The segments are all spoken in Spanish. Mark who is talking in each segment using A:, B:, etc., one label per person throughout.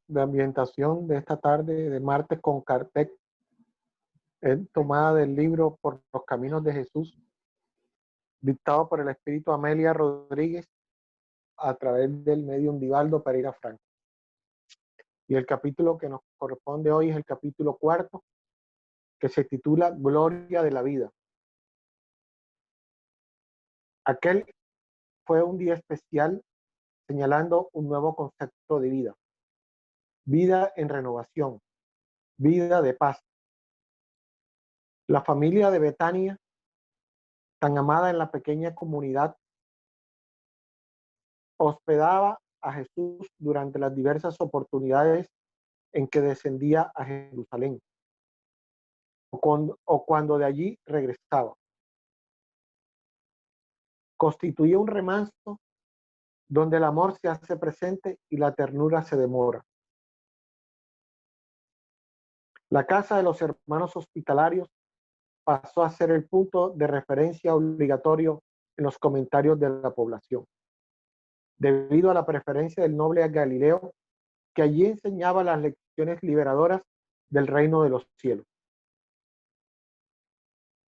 A: de ambientación de esta tarde de martes con Cartec es tomada del libro Por los Caminos de Jesús, dictado por el espíritu Amelia Rodríguez a través del medium Divaldo Pereira Franco. Y el capítulo que nos corresponde hoy es el capítulo 4, que se titula Gloria de la Vida. Aquel fue un día especial señalando un nuevo concepto de vida. Vida en renovación, vida de paz. La familia de Betania, tan amada en la pequeña comunidad, hospedaba a Jesús durante las diversas oportunidades en que descendía a Jerusalén o cuando de allí regresaba. Constituía un remanso donde el amor se hace presente y la ternura se demora. La casa de los hermanos hospitalarios pasó a ser el punto de referencia obligatorio en los comentarios de la población, debido a la preferencia del noble Galileo, que allí enseñaba las lecciones liberadoras del reino de los cielos.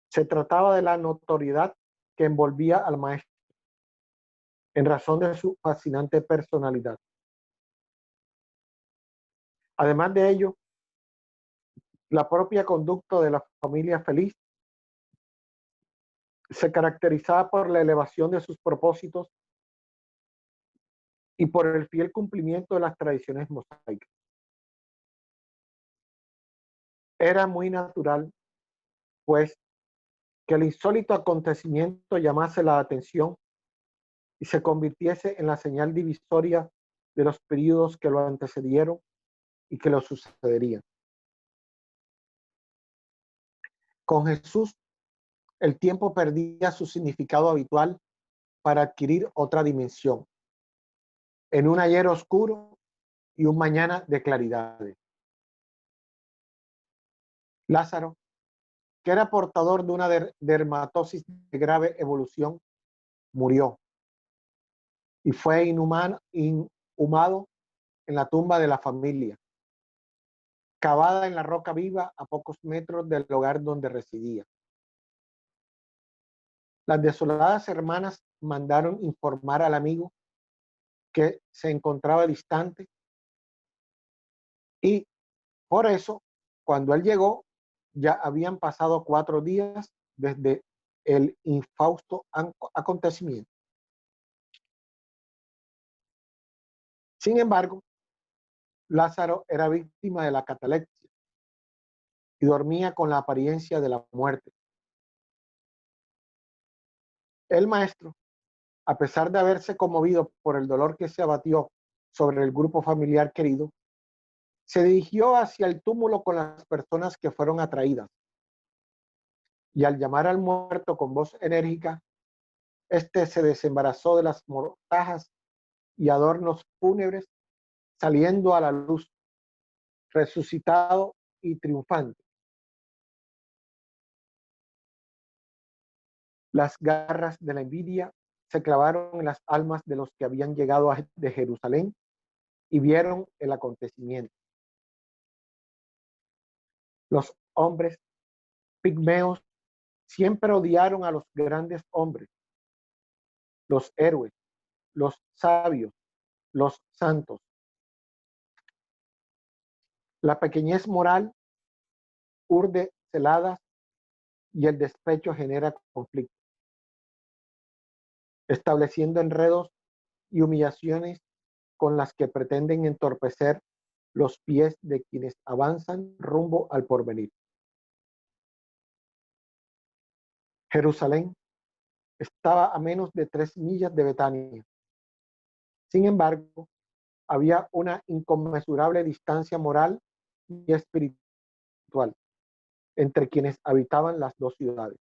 A: Se trataba de la notoriedad que envolvía al maestro, en razón de su fascinante personalidad. Además de ello, la propia conducta de la familia feliz se caracterizaba por la elevación de sus propósitos y por el fiel cumplimiento de las tradiciones mosaicas. Era muy natural, pues, que el insólito acontecimiento llamase la atención y se convirtiese en la señal divisoria de los períodos que lo antecedieron y que lo sucederían. Con Jesús, el tiempo perdía su significado habitual para adquirir otra dimensión, en un ayer oscuro y un mañana de claridades. Lázaro, que era portador de una dermatosis de grave evolución, murió y fue inhumado en la tumba de la familia, cavada en la roca viva a pocos metros del lugar donde residía. Las desoladas hermanas mandaron informar al amigo que se encontraba distante y por eso, cuando él llegó, ya habían pasado 4 días desde el infausto acontecimiento. Sin embargo, Lázaro era víctima de la catalepsia y dormía con la apariencia de la muerte. El maestro, a pesar de haberse conmovido por el dolor que se abatió sobre el grupo familiar querido, se dirigió hacia el túmulo con las personas que fueron atraídas. Y al llamar al muerto con voz enérgica, este se desembarazó de las mortajas y adornos fúnebres, saliendo a la luz, resucitado y triunfante. Las garras de la envidia se clavaron en las almas de los que habían llegado de Jerusalén y vieron el acontecimiento. Los hombres pigmeos siempre odiaron a los grandes hombres, los héroes, los sabios, los santos. La pequeñez moral urde celadas y el despecho genera conflicto, estableciendo enredos y humillaciones con las que pretenden entorpecer los pies de quienes avanzan rumbo al porvenir. Jerusalén estaba a menos de 3 millas de Betania. Sin embargo, había una inconmensurable distancia moral y espiritual entre quienes habitaban las dos ciudades.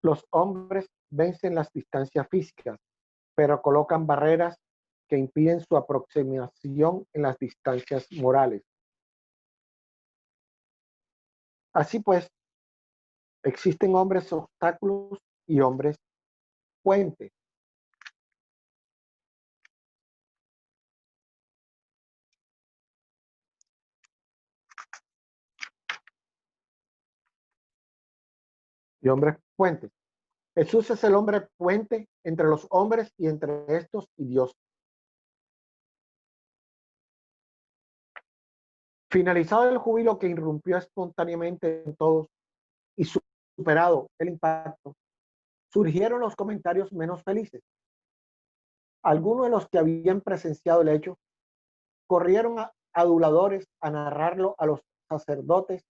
A: Los hombres vencen las distancias físicas, pero colocan barreras que impiden su aproximación en las distancias morales. Así pues, existen hombres obstáculos y hombres puentes. y hombres puentes. Jesús es el hombre puente entre los hombres y entre estos y Dios. Finalizado el júbilo que irrumpió espontáneamente en todos y superado el impacto, surgieron los comentarios menos felices. Algunos de los que habían presenciado el hecho corrieron aduladores a narrarlo a los sacerdotes,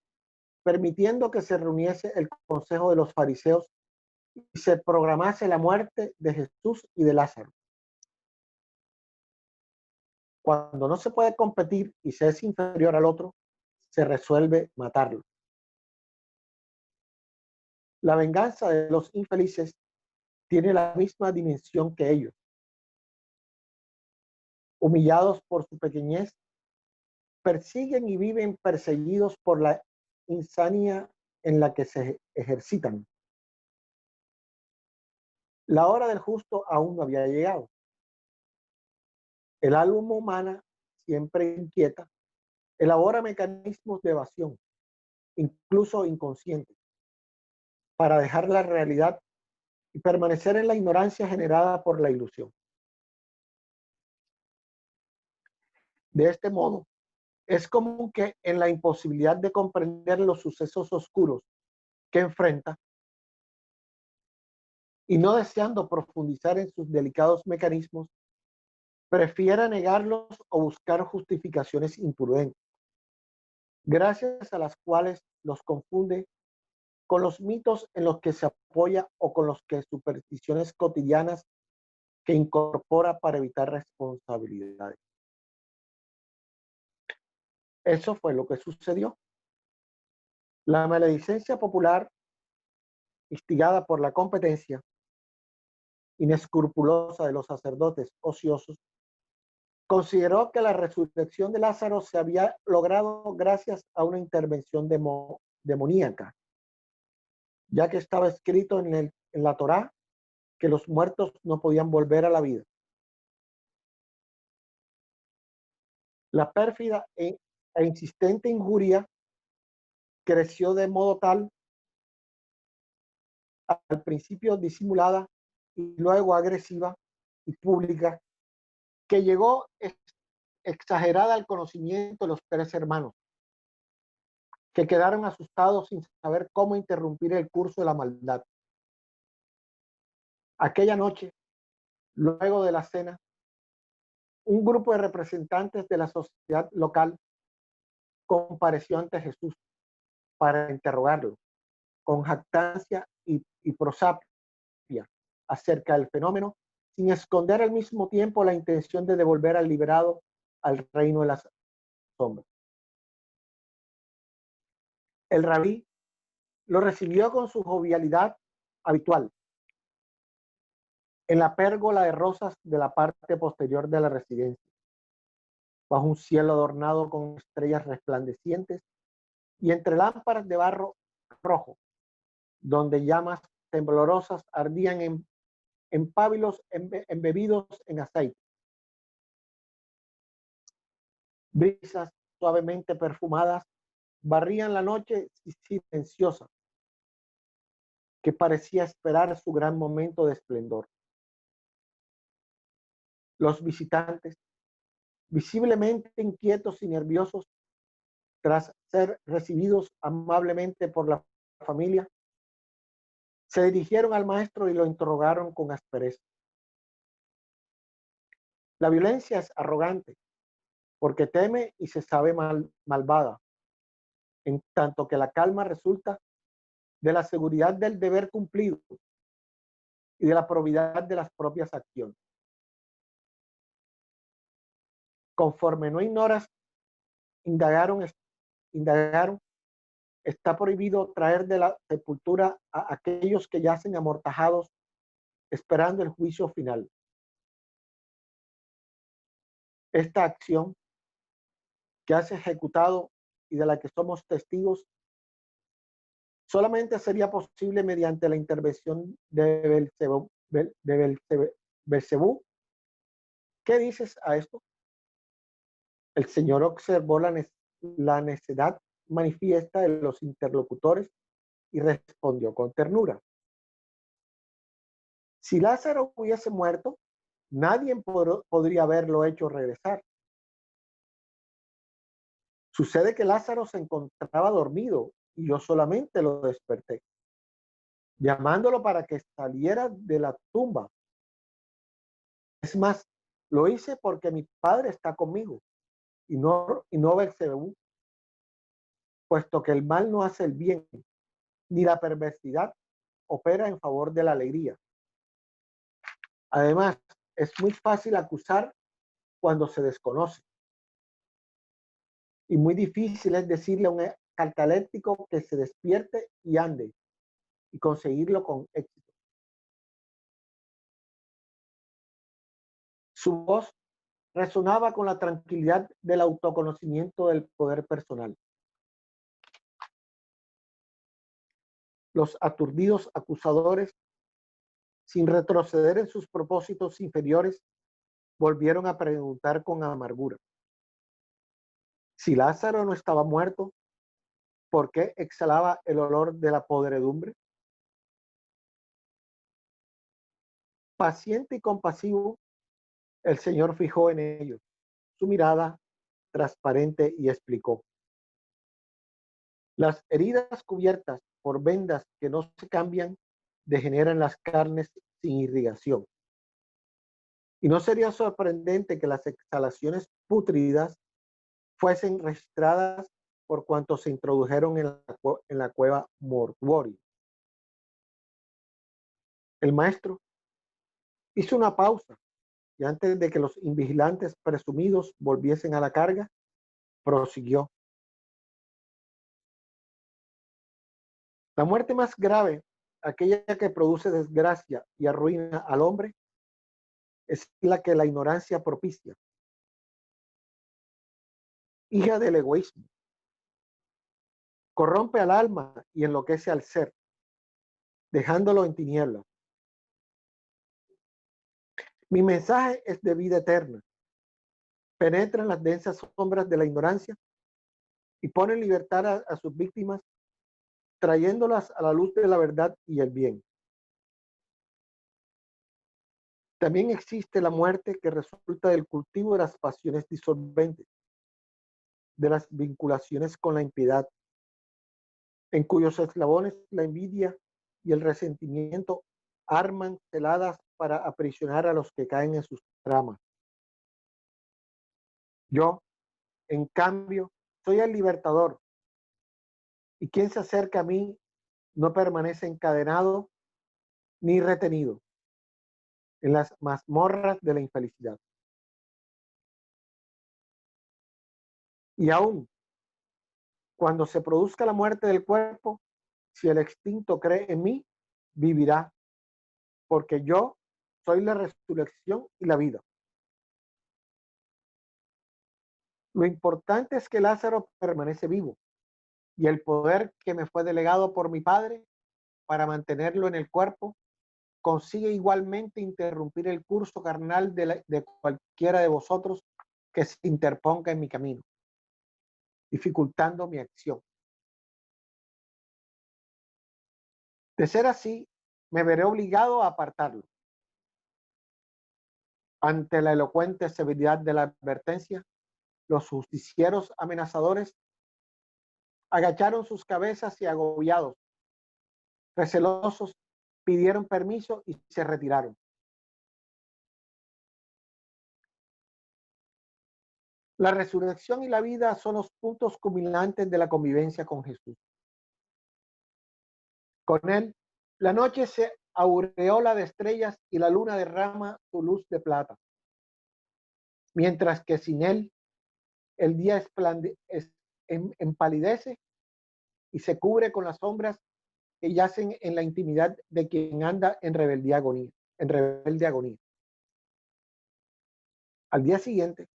A: permitiendo que se reuniese el consejo de los fariseos y se programase la muerte de Jesús y de Lázaro. Cuando no se puede competir y se es inferior al otro, se resuelve matarlo. La venganza de los infelices tiene la misma dimensión que ellos. Humillados por su pequeñez, persiguen y viven perseguidos por la insania en la que se ejercitan. La hora del justo aún no había llegado. El alma humana, siempre inquieta, elabora mecanismos de evasión, incluso inconscientes, para dejar la realidad y permanecer en la ignorancia generada por la ilusión. De este modo, es común que en la imposibilidad de comprender los sucesos oscuros que enfrenta y no deseando profundizar en sus delicados mecanismos, prefiera negarlos o buscar justificaciones imprudentes, gracias a las cuales los confunde con los mitos en los que se apoya o con los que supersticiones cotidianas que incorpora para evitar responsabilidades. Eso fue lo que sucedió. La maledicencia popular, instigada por la competencia inescrupulosa de los sacerdotes ociosos, consideró que la resurrección de Lázaro se había logrado gracias a una intervención demoníaca, ya que estaba escrito en la Torá que los muertos no podían volver a la vida. La pérfida e insistente injuria creció de modo tal, al principio disimulada y luego agresiva y pública, que llegó exagerada al conocimiento de los 3 hermanos, que quedaron asustados sin saber cómo interrumpir el curso de la maldad. Aquella noche, luego de la cena, un grupo de representantes de la sociedad local compareció ante Jesús para interrogarlo con jactancia y prosapia acerca del fenómeno, sin esconder al mismo tiempo la intención de devolver al liberado al reino de las sombras. El rabí lo recibió con su jovialidad habitual en la pérgola de rosas de la parte posterior de la residencia, bajo un cielo adornado con estrellas resplandecientes y entre lámparas de barro rojo, donde llamas temblorosas ardían en pábilos embebidos en aceite. Brisas suavemente perfumadas barrían la noche silenciosa, que parecía esperar su gran momento de esplendor. Los visitantes, visiblemente inquietos y nerviosos, tras ser recibidos amablemente por la familia, se dirigieron al maestro y lo interrogaron con aspereza. La violencia es arrogante, porque teme y se sabe malvada, en tanto que la calma resulta de la seguridad del deber cumplido y de la probidad de las propias acciones. Conforme no ignoras, indagaron, está prohibido traer de la sepultura a aquellos que yacen amortajados esperando el juicio final. Esta acción que has ejecutado y de la que somos testigos solamente sería posible mediante la intervención de Belcebú. ¿Qué dices a esto? El Señor observó la necedad manifiesta de los interlocutores y respondió con ternura: si Lázaro hubiese muerto, nadie podría haberlo hecho regresar. Sucede que Lázaro se encontraba dormido y yo solamente lo desperté, llamándolo para que saliera de la tumba. Es más, lo hice porque mi padre está conmigo y no Belcebú, puesto que el mal no hace el bien, ni la perversidad opera en favor de la alegría. Además, es muy fácil acusar cuando se desconoce, y muy difícil es decirle a un cataléptico que se despierte y ande, y conseguirlo con éxito. Su voz resonaba con la tranquilidad del autoconocimiento del poder personal. Los aturdidos acusadores, sin retroceder en sus propósitos inferiores, volvieron a preguntar con amargura: si Lázaro no estaba muerto, ¿por qué exhalaba el olor de la podredumbre? Paciente y compasivo, el Señor fijó en ellos su mirada transparente y explicó: las heridas cubiertas por vendas que no se cambian degeneran las carnes sin irrigación. Y no sería sorprendente que las exhalaciones pútridas fuesen registradas por cuanto se introdujeron en la cueva mortuoria. El maestro hizo una pausa y antes de que los invigilantes presumidos volviesen a la carga, prosiguió: la muerte más grave, aquella que produce desgracia y arruina al hombre, es la que la ignorancia propicia, hija del egoísmo. Corrompe al alma y enloquece al ser, dejándolo en tinieblas. Mi mensaje es de vida eterna. Penetra en las densas sombras de la ignorancia y pone en libertad a sus víctimas, trayéndolas a la luz de la verdad y el bien. También existe la muerte que resulta del cultivo de las pasiones disolventes, de las vinculaciones con la impiedad, en cuyos eslabones la envidia y el resentimiento arman celadas para aprisionar a los que caen en sus tramas. Yo, en cambio, soy el libertador, y quien se acerca a mí no permanece encadenado ni retenido en las mazmorras de la infelicidad. Y aún cuando se produzca la muerte del cuerpo, si el extinto cree en mí, vivirá, porque yo soy la resurrección y la vida. Lo importante es que Lázaro permanece vivo, y el poder que me fue delegado por mi Padre para mantenerlo en el cuerpo consigue igualmente interrumpir el curso carnal de cualquiera de vosotros que se interponga en mi camino, dificultando mi acción. De ser así, me veré obligado a apartarlo. Ante la elocuente severidad de la advertencia, los justicieros amenazadores agacharon sus cabezas y agobiados, recelosos, pidieron permiso y se retiraron. La resurrección y la vida son los puntos culminantes de la convivencia con Jesús. Con él, la noche se aureola de estrellas y la luna derrama su luz de plata, mientras que sin él, el día empalidece y se cubre con las sombras que yacen en la intimidad de quien anda en rebelde agonía. Al día siguiente,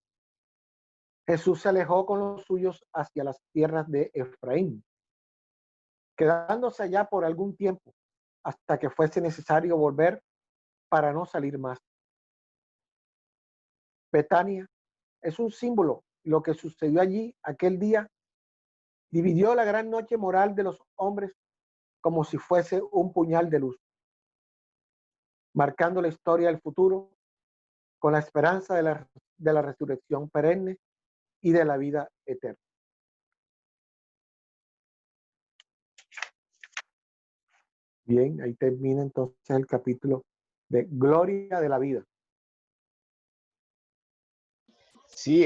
A: Jesús se alejó con los suyos hacia las tierras de Efraín, quedándose allá por algún tiempo, hasta que fuese necesario volver para no salir más. Betania es un símbolo. Lo que sucedió allí aquel día dividió la gran noche moral de los hombres como si fuese un puñal de luz, marcando la historia del futuro con la esperanza de la resurrección perenne y de la vida eterna. Bien, ahí termina entonces el capítulo de Gloria de la Vida.
B: Sí,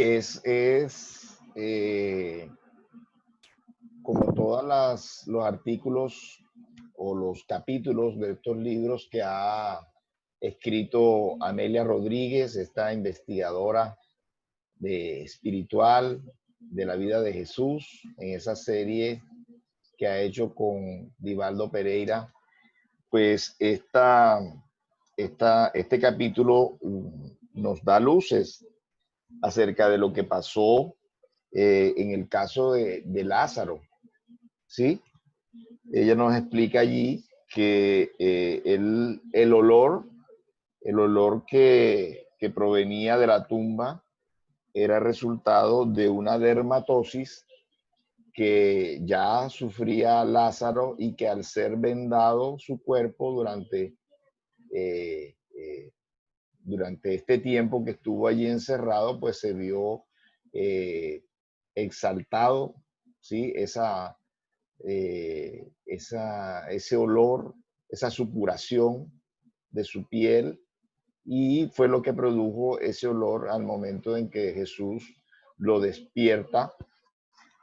B: como todos los artículos o los capítulos de estos libros que ha escrito Amelia Rodríguez, esta investigadora espiritual de la vida de Jesús, en esa serie que ha hecho con Divaldo Pereira, pues este capítulo nos da luces acerca de lo que pasó en el caso de Lázaro, ¿sí? Ella nos explica allí que el olor que provenía de la tumba era resultado de una dermatosis que ya sufría Lázaro y que al ser vendado su cuerpo durante este tiempo que estuvo allí encerrado, pues se vio exaltado, ¿sí? Ese olor, esa supuración de su piel, y fue lo que produjo ese olor al momento en que Jesús lo despierta,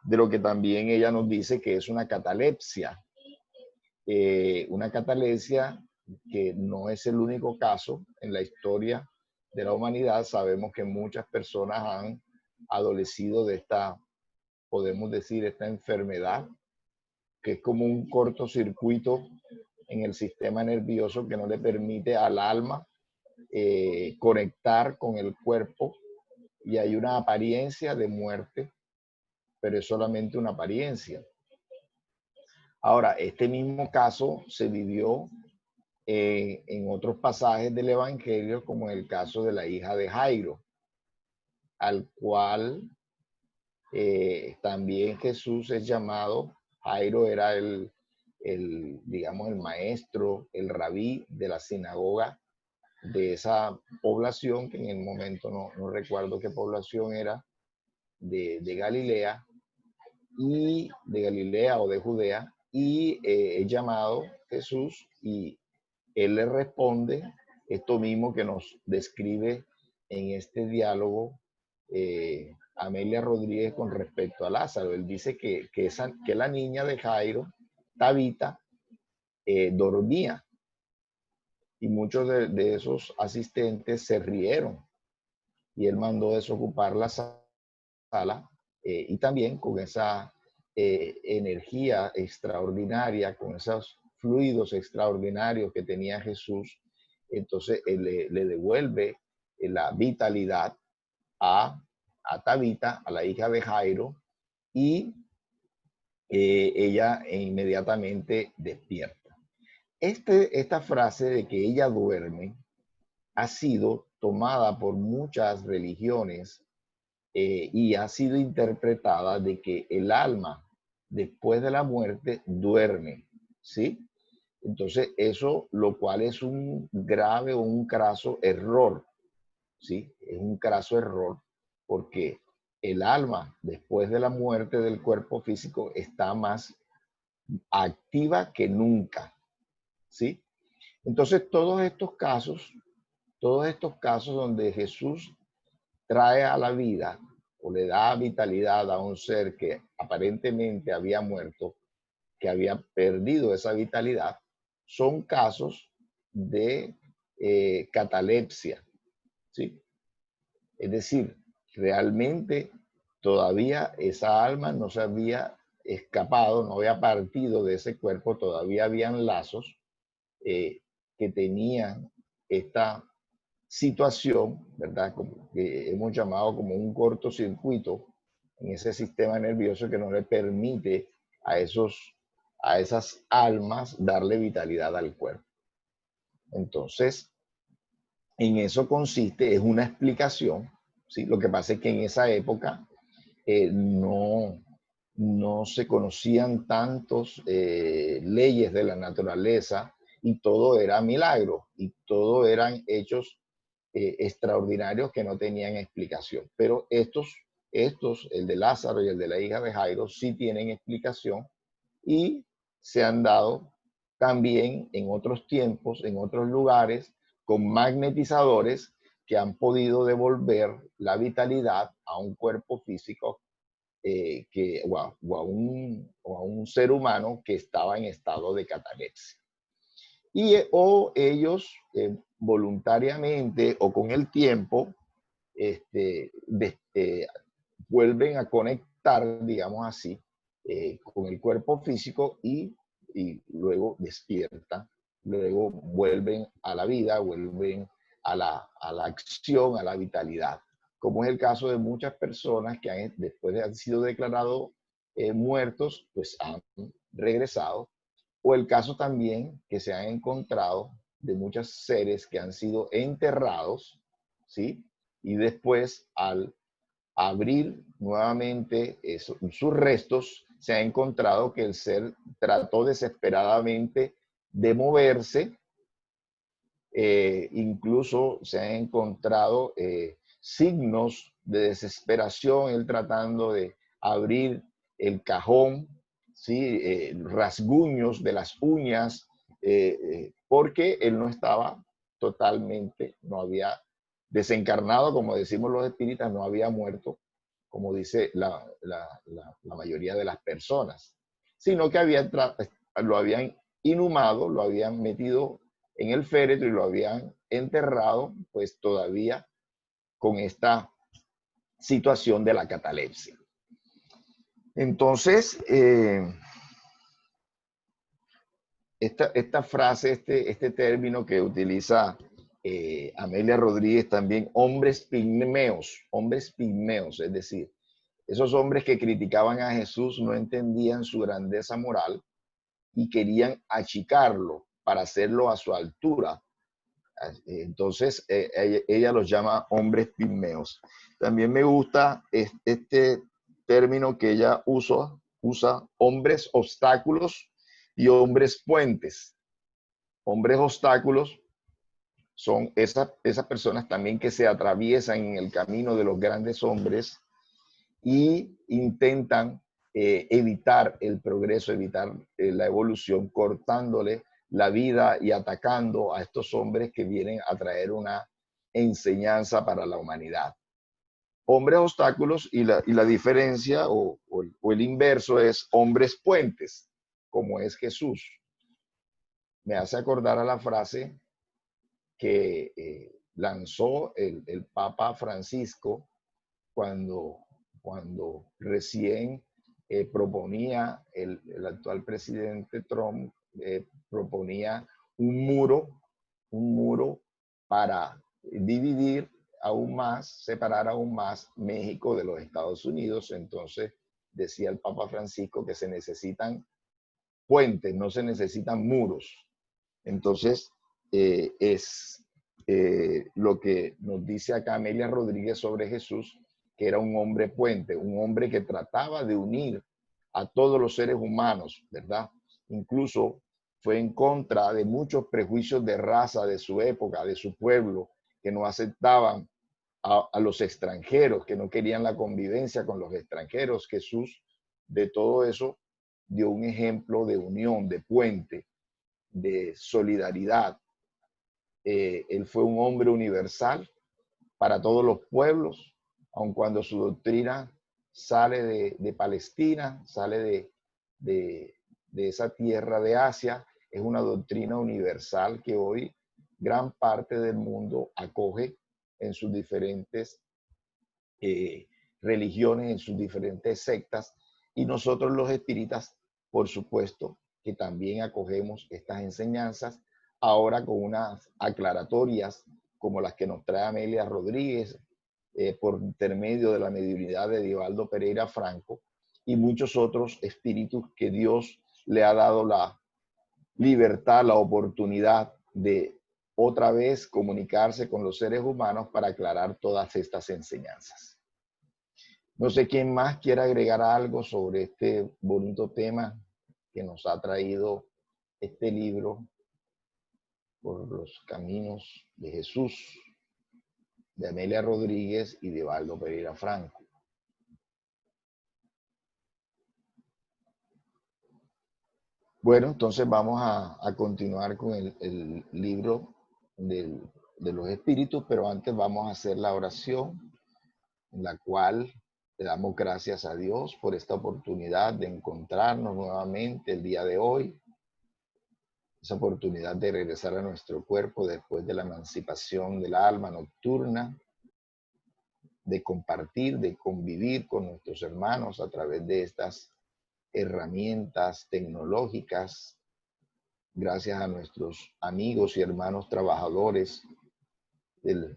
B: de lo que también ella nos dice que es una catalepsia. Una catalepsia que no es el único caso en la historia de la humanidad. Sabemos que muchas personas han adolecido de esta, podemos decir, esta enfermedad, que es como un cortocircuito en el sistema nervioso que no le permite al alma conectar con el cuerpo, y hay una apariencia de muerte, pero es solamente una apariencia. Ahora, este mismo caso se vivió en otros pasajes del Evangelio, como en el caso de la hija de Jairo, al cual también Jesús es llamado. Jairo era digamos, el maestro, el rabí de la sinagoga de esa población, que en el momento no recuerdo qué población era, de Galilea, y de Galilea o de Judea, y es llamado Jesús, y él le responde esto mismo que nos describe en este diálogo Amelia Rodríguez con respecto a Lázaro. Él dice que la niña de Jairo, Tabita, dormía, y muchos de esos asistentes se rieron, y él mandó desocupar la sala, y también con esa energía extraordinaria, con esos fluidos extraordinarios que tenía Jesús, entonces él le devuelve la vitalidad a Tabita, a la hija de Jairo, y ella inmediatamente despierta. Esta frase de que ella duerme ha sido tomada por muchas religiones y ha sido interpretada de que el alma después de la muerte duerme, ¿sí? Entonces eso, lo cual es un grave o un craso error, ¿sí? Es un craso error, porque el alma después de la muerte del cuerpo físico está más activa que nunca, ¿sí? Entonces todos estos casos donde Jesús trae a la vida o le da vitalidad a un ser que aparentemente había muerto, que había perdido esa vitalidad, son casos de catalepsia, ¿sí? Es decir, realmente todavía esa alma no se había escapado, no había partido de ese cuerpo, todavía habían lazos que tenían esta situación, ¿verdad? Como que hemos llamado como un cortocircuito en ese sistema nervioso que no le permite a esas almas darle vitalidad al cuerpo. Entonces, en eso consiste, es una explicación, ¿sí? Lo que pasa es que en esa época no no se conocían tantos leyes de la naturaleza y todo era milagro y todo eran hechos extraordinarios que no tenían explicación. Pero estos, el de Lázaro y el de la hija de Jairo, sí tienen explicación y se han dado también en otros tiempos, en otros lugares, con magnetizadores que han podido devolver la vitalidad a un cuerpo físico o a un ser humano que estaba en estado de catalepsia. O ellos voluntariamente o con el tiempo vuelven a conectar, digamos así, con el cuerpo físico y luego despiertan, luego vuelven a la vida, vuelven a la acción, a la vitalidad, como es el caso de muchas personas que después de haber sido declarados muertos, pues han regresado, o el caso también que se han encontrado de muchos seres que han sido enterrados, ¿sí? Y después al abrir nuevamente sus restos, se ha encontrado que el ser trató desesperadamente de moverse, incluso se han encontrado signos de desesperación, él tratando de abrir el cajón, ¿sí? Rasguños de las uñas, porque él no estaba totalmente, no había desencarnado, como decimos los espíritas, no había muerto, como dice la mayoría de las personas, sino que lo habían inhumado, lo habían metido en el féretro y lo habían enterrado, pues todavía con esta situación de la catalepsia. Entonces, esta frase, este término que utiliza Amelia Rodríguez también, hombres pigmeos, es decir, esos hombres que criticaban a Jesús no entendían su grandeza moral y querían achicarlo para hacerlo a su altura. Entonces, ella los llama hombres pigmeos. También me gusta este término que ella usa hombres obstáculos y hombres puentes. Hombres obstáculos son esas personas también que se atraviesan en el camino de los grandes hombres y intentan evitar el progreso, evitar la evolución, cortándole la vida y atacando a estos hombres que vienen a traer una enseñanza para la humanidad. Hombres obstáculos y la diferencia o el inverso es hombres puentes, como es Jesús. Me hace acordar a la frase que lanzó el Papa Francisco cuando recién proponía el actual presidente Trump, proponía un muro para dividir aún más, separar aún más México de los Estados Unidos. Entonces decía el Papa Francisco que se necesitan puentes, no se necesitan muros. Entonces es lo que nos dice acá Amelia Rodríguez sobre Jesús, que era un hombre puente, un hombre que trataba de unir a todos los seres humanos, ¿verdad? Incluso fue en contra de muchos prejuicios de raza de su época, de su pueblo, que no aceptaban a los extranjeros, que no querían la convivencia con los extranjeros. Jesús, de todo eso, dio un ejemplo de unión, de puente, de solidaridad. Él fue un hombre universal para todos los pueblos, aun cuando su doctrina sale de Palestina, sale de esa tierra de Asia, es una doctrina universal que hoy gran parte del mundo acoge en sus diferentes religiones, en sus diferentes sectas, y nosotros los espíritas, por supuesto, que también acogemos estas enseñanzas, ahora con unas aclaratorias como las que nos trae Amelia Rodríguez, por intermedio de la mediunidad de Divaldo Pereira Franco y muchos otros espíritus que Dios le ha dado la libertad, la oportunidad de otra vez comunicarse con los seres humanos para aclarar todas estas enseñanzas. No sé quién más quiera agregar algo sobre este bonito tema que nos ha traído este libro por los caminos de Jesús, de Amelia Rodríguez y de Baldo Pereira Franco. Bueno, entonces vamos a continuar con el libro de los espíritus, pero antes vamos a hacer la oración en la cual le damos gracias a Dios por esta oportunidad de encontrarnos nuevamente el día de hoy, esa oportunidad de regresar a nuestro cuerpo después de la emancipación del alma nocturna, de compartir, de convivir con nuestros hermanos a través de estas herramientas tecnológicas, gracias a nuestros amigos y hermanos trabajadores del,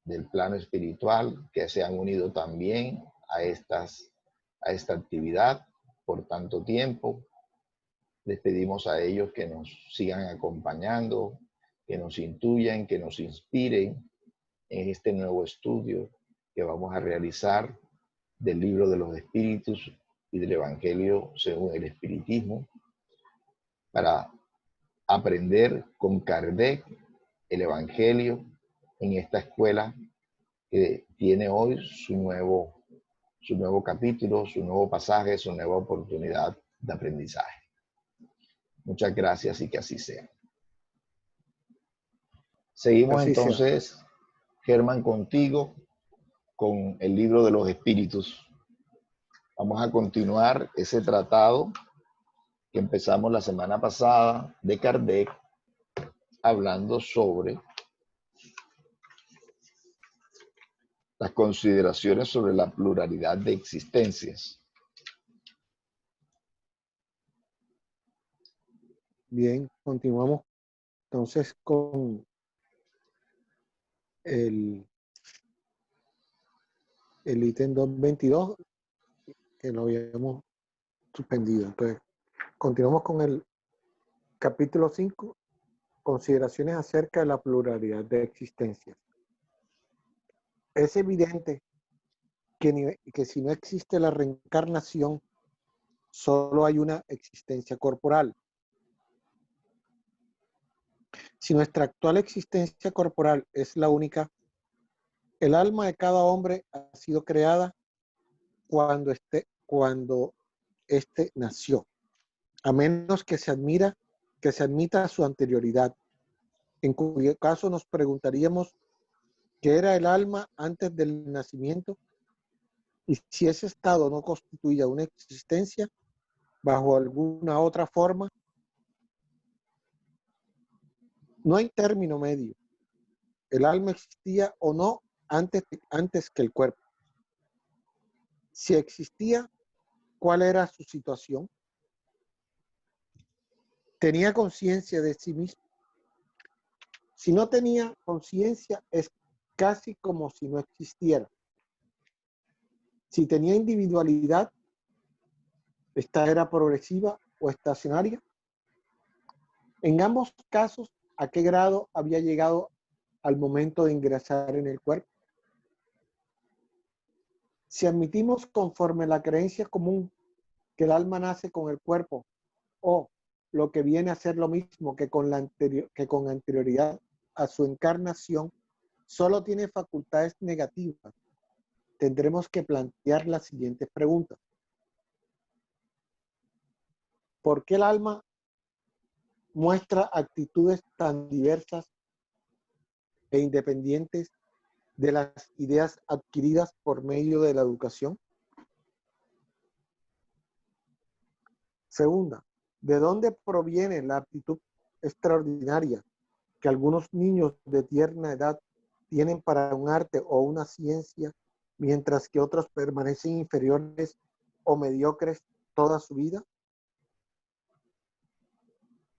B: del plano espiritual que se han unido también a esta actividad por tanto tiempo. Les pedimos a ellos que nos sigan acompañando, que nos intuyan, que nos inspiren en este nuevo estudio que vamos a realizar del libro de los espíritus y del Evangelio según el espiritismo, para aprender con Kardec el Evangelio en esta escuela que tiene hoy su nuevo capítulo, su nuevo pasaje, su nueva oportunidad de aprendizaje. Muchas gracias y que así sea. Seguimos
A: Así sea.
B: entonces, Germán, contigo con el libro de los espíritus. Vamos a continuar ese tratado que empezamos la semana pasada de Kardec, hablando sobre las consideraciones sobre la pluralidad de existencias.
A: Bien, continuamos entonces con el ítem 222, que lo habíamos suspendido. Entonces, continuamos con el capítulo 5, consideraciones acerca de la pluralidad de existencias. Es evidente que si no existe la reencarnación, solo hay una existencia corporal. Si nuestra actual existencia corporal es la única, el alma de cada hombre ha sido creada cuando éste nació, a menos que se admita su anterioridad, en cuyo caso nos preguntaríamos qué era el alma antes del nacimiento y si ese estado no constituía una existencia bajo alguna otra forma. No hay término medio. El alma existía o no antes que el cuerpo. Si existía, ¿cuál era su situación? ¿Tenía conciencia de sí mismo? Si no tenía conciencia, es casi como si no existiera. Si tenía individualidad, ¿esta era progresiva o estacionaria? En ambos casos, ¿a qué grado había llegado al momento de ingresar en el cuerpo? Si admitimos conforme la creencia común que el alma nace con el cuerpo, o lo que viene a ser lo mismo que con anterioridad a su encarnación, solo tiene facultades negativas, tendremos que plantear las siguientes preguntas. ¿Por qué el alma muestra actitudes tan diversas e independientes de las ideas adquiridas por medio de la educación? Segunda, ¿de dónde proviene la aptitud extraordinaria que algunos niños de tierna edad tienen para un arte o una ciencia, mientras que otros permanecen inferiores o mediocres toda su vida?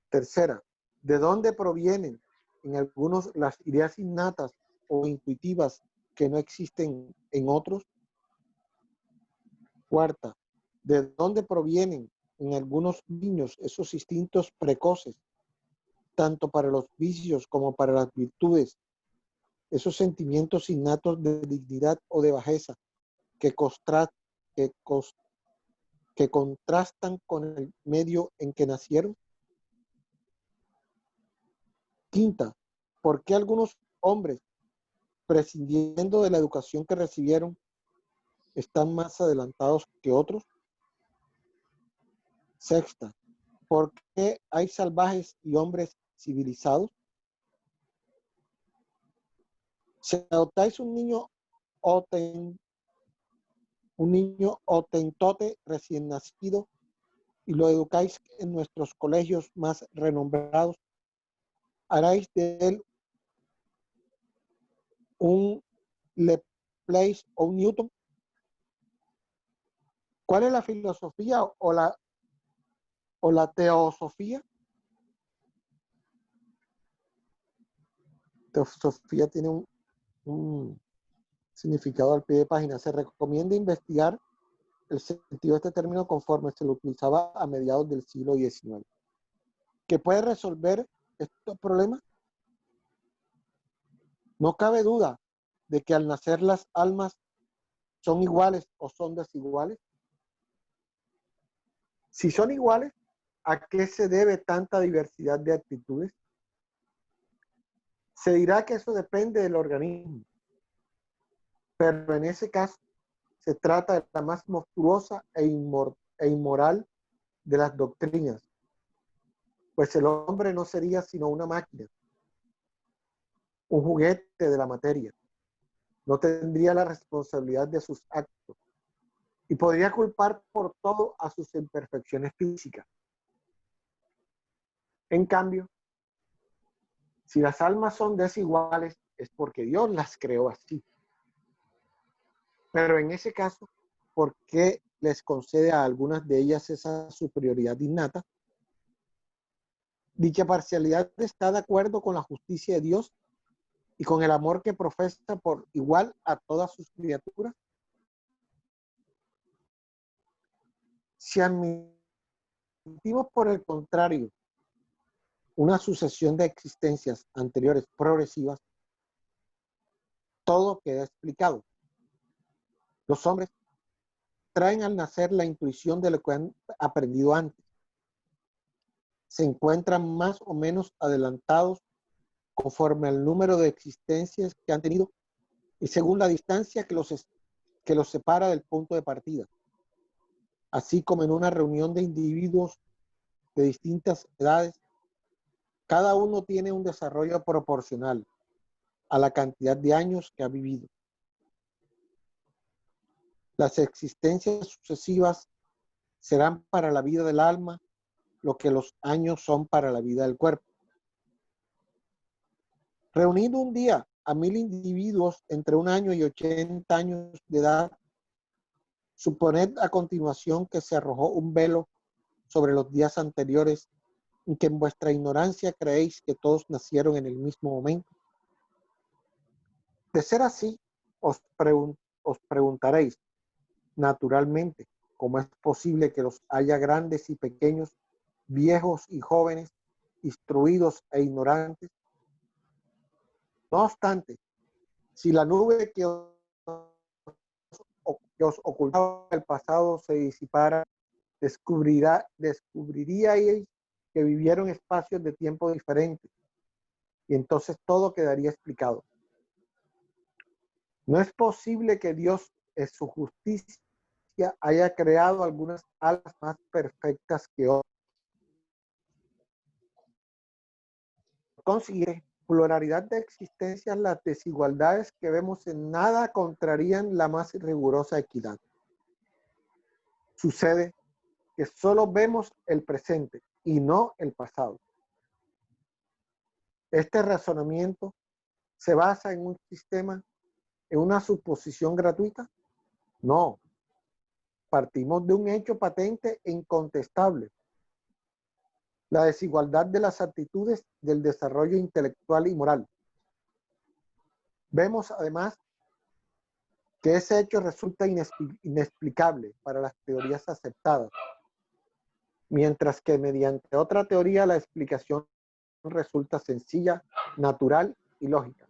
A: Tercera, ¿de dónde provienen en algunos las ideas innatas o intuitivas que no existen en otros? Cuarta, ¿de dónde provienen en algunos niños esos instintos precoces, tanto para los vicios como para las virtudes, esos sentimientos innatos de dignidad o de bajeza que, costra- que, cos- que contrastan con el medio en que nacieron. Quinta, ¿por qué algunos hombres, prescindiendo de la educación que recibieron, están más adelantados que otros? Sexta, ¿por qué hay salvajes y hombres civilizados? Si adoptáis un niño hotentote recién nacido y lo educáis en nuestros colegios más renombrados, haráis de él un Laplace o un Newton. ¿Cuál es la filosofía o la teosofía? Teosofía tiene un significado al pie de página. Se recomienda investigar el sentido de este término conforme se lo utilizaba a mediados del siglo XIX. ¿Qué puede resolver estos problemas? No cabe duda de que al nacer las almas son iguales o son desiguales. Si son iguales, ¿a qué se debe tanta diversidad de actitudes? Se dirá que eso depende del organismo, pero en ese caso se trata de la más monstruosa e inmoral de las doctrinas, pues el hombre no sería sino una máquina, un juguete de la materia. No tendría la responsabilidad de sus actos y podría culpar por todo a sus imperfecciones físicas. En cambio, si las almas son desiguales, es porque Dios las creó así. Pero en ese caso, ¿por qué les concede a algunas de ellas esa superioridad innata? Dicha parcialidad está de acuerdo con la justicia de Dios y con el amor que profesa por igual a todas sus criaturas. Si admitimos, por el contrario, una sucesión de existencias anteriores progresivas, todo queda explicado. Los hombres traen al nacer la intuición de lo que han aprendido antes. Se encuentran más o menos adelantados conforme al número de existencias que han tenido y según la distancia que los separa del punto de partida. Así como en una reunión de individuos de distintas edades, cada uno tiene un desarrollo proporcional a la cantidad de años que ha vivido. Las existencias sucesivas serán para la vida del alma lo que los años son para la vida del cuerpo. Reuniendo un día a 1000 individuos entre 1 año y 80 años de edad, suponed a continuación que se arrojó un velo sobre los días anteriores y que en vuestra ignorancia creéis que todos nacieron en el mismo momento. De ser así, os preguntaréis, naturalmente, ¿cómo es posible que los haya grandes y pequeños, viejos y jóvenes, instruidos e ignorantes? No obstante, si la nube que os ocultaba el pasado se disipara, descubriríais que vivieron espacios de tiempo diferentes y entonces todo quedaría explicado. No es posible que Dios, en su justicia, haya creado algunas almas más perfectas que otras. Consigue pluralidad de existencias, las desigualdades que vemos en nada contrarían la más rigurosa equidad. Sucede que solo vemos el presente y no el pasado. Este razonamiento se basa en un sistema, en una suposición gratuita. No, partimos de un hecho patente e incontestable. La desigualdad de las actitudes del desarrollo intelectual y moral. Vemos además que ese hecho resulta inexplicable para las teorías aceptadas, mientras que mediante otra teoría la explicación resulta sencilla, natural y lógica.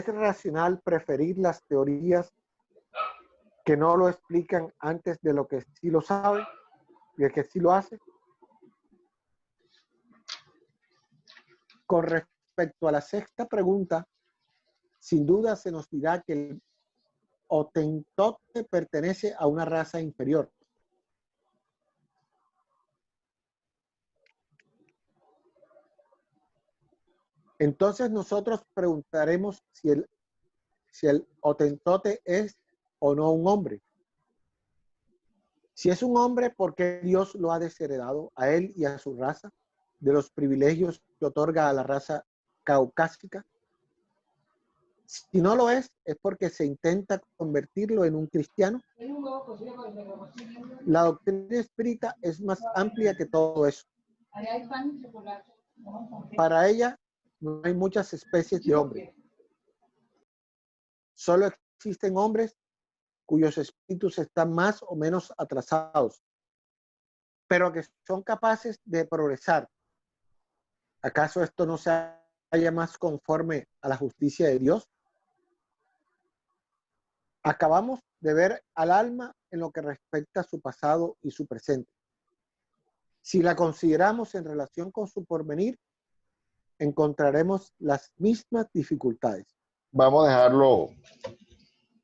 A: racional preferir las teorías que no lo explican antes de lo que sí lo sabe y el que sí lo hace? Con respecto a la sexta pregunta, sin duda se nos dirá que el Hotentote pertenece a una raza inferior. Entonces nosotros preguntaremos si el Hotentote es o no un hombre. Si es un hombre, ¿por qué Dios lo ha desheredado a él y a su raza de los privilegios que otorga a la raza caucásica? Si no lo es porque se intenta convertirlo en un cristiano. La doctrina espírita es más amplia que todo eso. Para ella no hay muchas especies de hombres. Solo existen hombres cuyos espíritus están más o menos atrasados, pero que son capaces de progresar. ¿Acaso esto no se halla más conforme a la justicia de Dios? Acabamos de ver al alma en lo que respecta a su pasado y su presente. Si la consideramos en relación con su porvenir, encontraremos las mismas dificultades.
B: Vamos a dejarlo,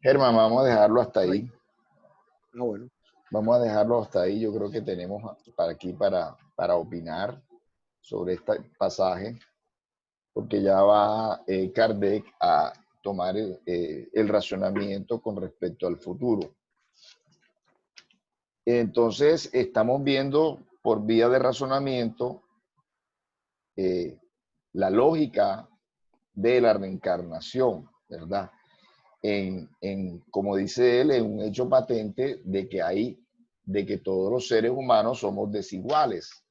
B: Germán, vamos a dejarlo hasta ahí.
A: Bueno.
B: Vamos a dejarlo hasta ahí. Yo creo que tenemos para opinar sobre este pasaje, porque ya va Kardec a tomar el razonamiento con respecto al futuro. Entonces, estamos viendo por vía de razonamiento la lógica de la reencarnación, ¿verdad? Como dice él, en un hecho patente de que todos los seres humanos somos desiguales.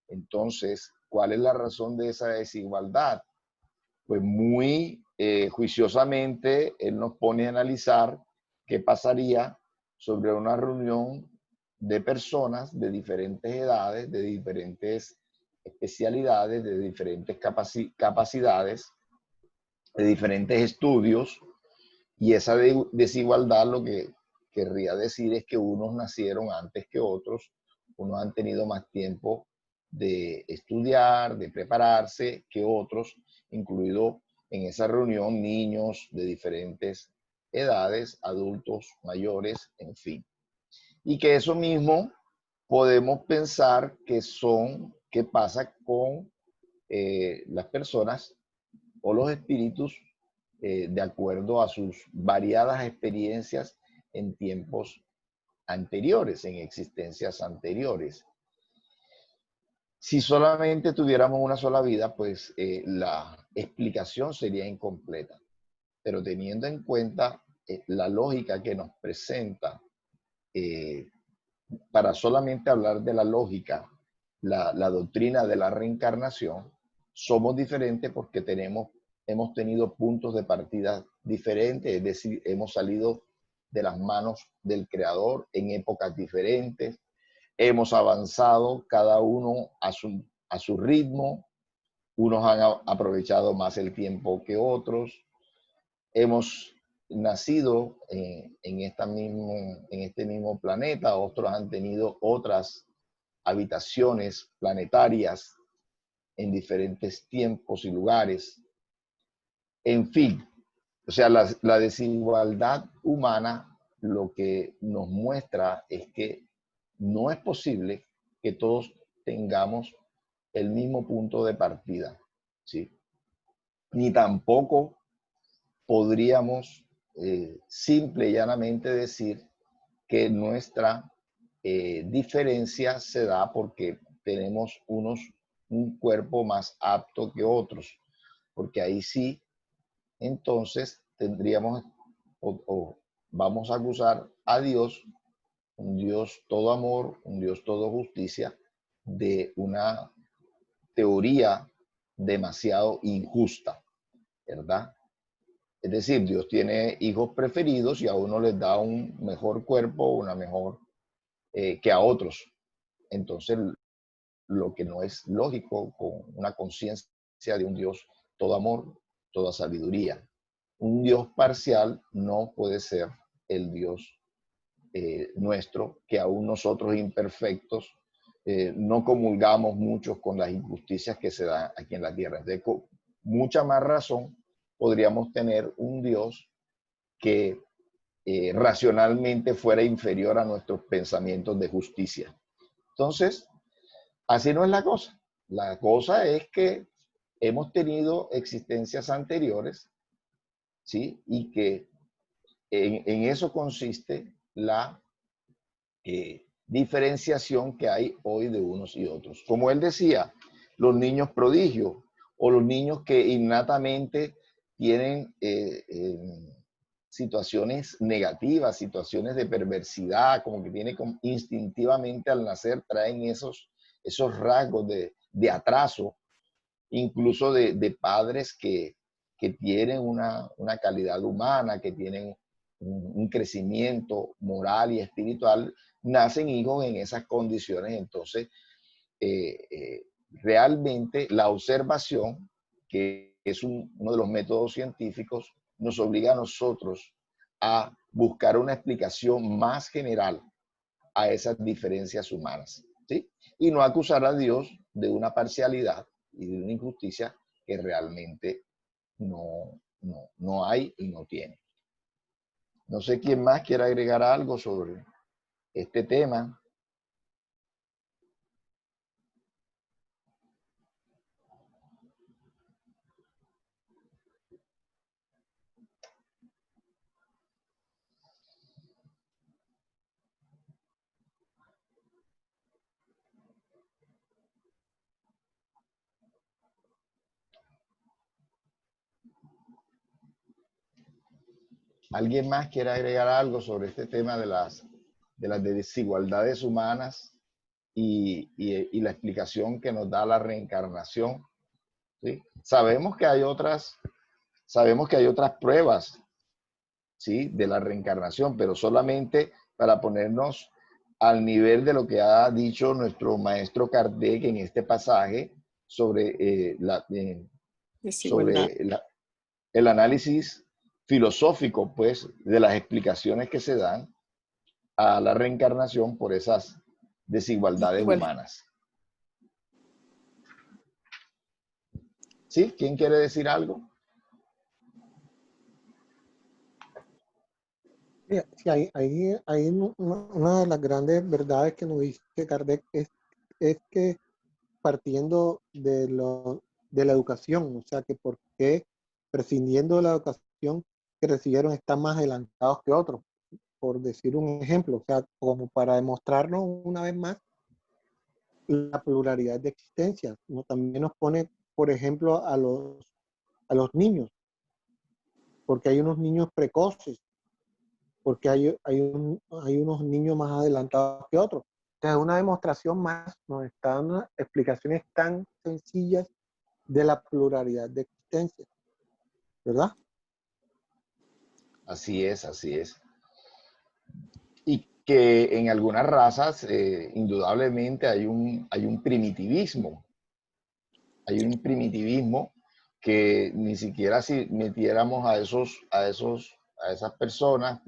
B: Entonces, ¿cuál es la razón de esa desigualdad? Pues muy juiciosamente él nos pone a analizar qué pasaría sobre una reunión de personas de diferentes edades, de diferentes especialidades, de diferentes capacidades, de diferentes estudios, y esa desigualdad lo que querría decir es que unos nacieron antes que otros, unos han tenido más tiempo de estudiar, de prepararse que otros, incluido en esa reunión niños de diferentes edades, adultos, mayores, en fin. Y que eso mismo podemos pensar qué pasa con las personas o los espíritus de acuerdo a sus variadas experiencias en tiempos anteriores, en existencias anteriores. Si solamente tuviéramos una sola vida, pues la explicación sería incompleta. Pero teniendo en cuenta la lógica que nos presenta, para solamente hablar de la lógica, la doctrina de la reencarnación, somos diferentes porque hemos tenido puntos de partida diferentes, es decir, hemos salido de las manos del Creador en épocas diferentes, hemos avanzado cada uno a su ritmo, unos han aprovechado más el tiempo que otros, hemos nacido en este mismo planeta, otros han tenido otras habitaciones planetarias en diferentes tiempos y lugares. En fin, o sea, la desigualdad humana lo que nos muestra es que no es posible que todos tengamos el mismo punto de partida, ¿sí? Ni tampoco podríamos simple y llanamente decir que nuestra diferencia se da porque tenemos un cuerpo más apto que otros, porque ahí sí, entonces tendríamos o vamos a acusar a Dios, un Dios todo amor, un Dios todo justicia, de una teoría demasiado injusta, ¿verdad? Es decir, Dios tiene hijos preferidos y a uno les da un mejor cuerpo, una mejor que a otros. Entonces, lo que no es lógico con una conciencia de un Dios todo amor, toda sabiduría. un Dios parcial no puede ser el Dios nuestro, que aún nosotros imperfectos no comulgamos mucho con las injusticias que se dan aquí en la tierra. De mucha más razón podríamos tener un Dios que racionalmente fuera inferior a nuestros pensamientos de justicia. Entonces, así no es la cosa. La cosa es que hemos tenido existencias anteriores, ¿sí? Y que en eso consiste la diferenciación que hay hoy de unos y otros. Como él decía, los niños prodigios o los niños que innatamente tienen situaciones negativas, situaciones de perversidad, como que tienen instintivamente al nacer, traen esos rasgos de atraso, incluso de padres que tienen una calidad humana, que tienen un crecimiento moral y espiritual, nacen hijos en esas condiciones. Entonces, realmente la observación, que es uno de los métodos científicos, nos obliga a nosotros a buscar una explicación más general a esas diferencias humanas, ¿sí? Y no acusar a Dios de una parcialidad y de una injusticia que realmente no hay y no tiene. No sé quién más quiere agregar algo sobre este tema. ¿Alguien más quiere agregar algo sobre este tema de las desigualdades humanas y la explicación que nos da la reencarnación? ¿Sí? Sabemos que hay otras pruebas, ¿sí?, de la reencarnación, pero solamente para ponernos al nivel de lo que ha dicho nuestro maestro Kardec en este pasaje sobre, el análisis filosófico, pues, de las explicaciones que se dan a la reencarnación por esas desigualdades humanas. ¿Sí? ¿Quién quiere decir algo?
A: Sí, hay una de las grandes verdades que nos dice Kardec es que partiendo de la educación, o sea, que por qué prescindiendo de la educación que recibieron están más adelantados que otros, por decir un ejemplo, o sea, como para demostrarnos una vez más la pluralidad de existencias, ¿no? También nos pone, por ejemplo, a los niños, porque hay unos niños precoces, porque hay unos niños más adelantados que otros. Entonces, una demostración más nos está dando explicaciones tan sencillas de la pluralidad de existencias, ¿verdad?
B: Así es, así es. Y que en algunas razas, indudablemente, hay un primitivismo. Hay un primitivismo que ni siquiera si metiéramos a esas personas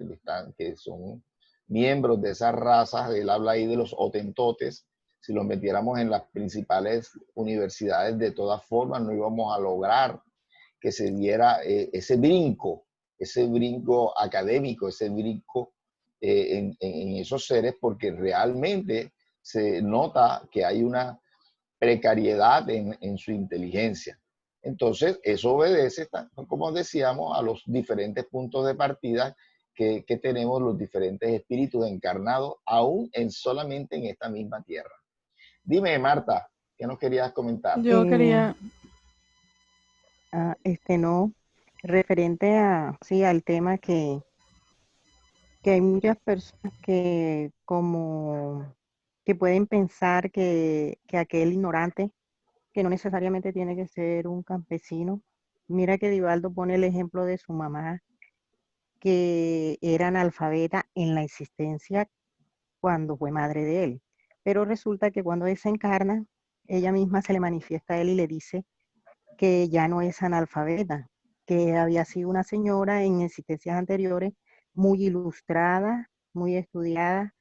B: que son miembros de esas razas, él habla ahí de los hotentotes, si los metiéramos en las principales universidades, de todas formas no íbamos a lograr que se diera ese brinco académico, ese brinco en esos seres, porque realmente se nota que hay una precariedad en su inteligencia. Entonces, eso obedece, como decíamos, a los diferentes puntos de partida que tenemos los diferentes espíritus encarnados, aún solamente en esta misma tierra. Dime, Marta, ¿qué nos querías comentar?
C: Yo quería...
D: No, referente sí, al tema que hay muchas personas que pueden pensar que aquel ignorante, que no necesariamente tiene que ser un campesino. Mira que Divaldo pone el ejemplo de su mamá, que era analfabeta en la existencia cuando fue madre de él. Pero resulta que cuando desencarna, ella misma se le manifiesta a él y le dice que ya no es analfabeta, que había sido una señora en existencias anteriores muy ilustrada, muy estudiada,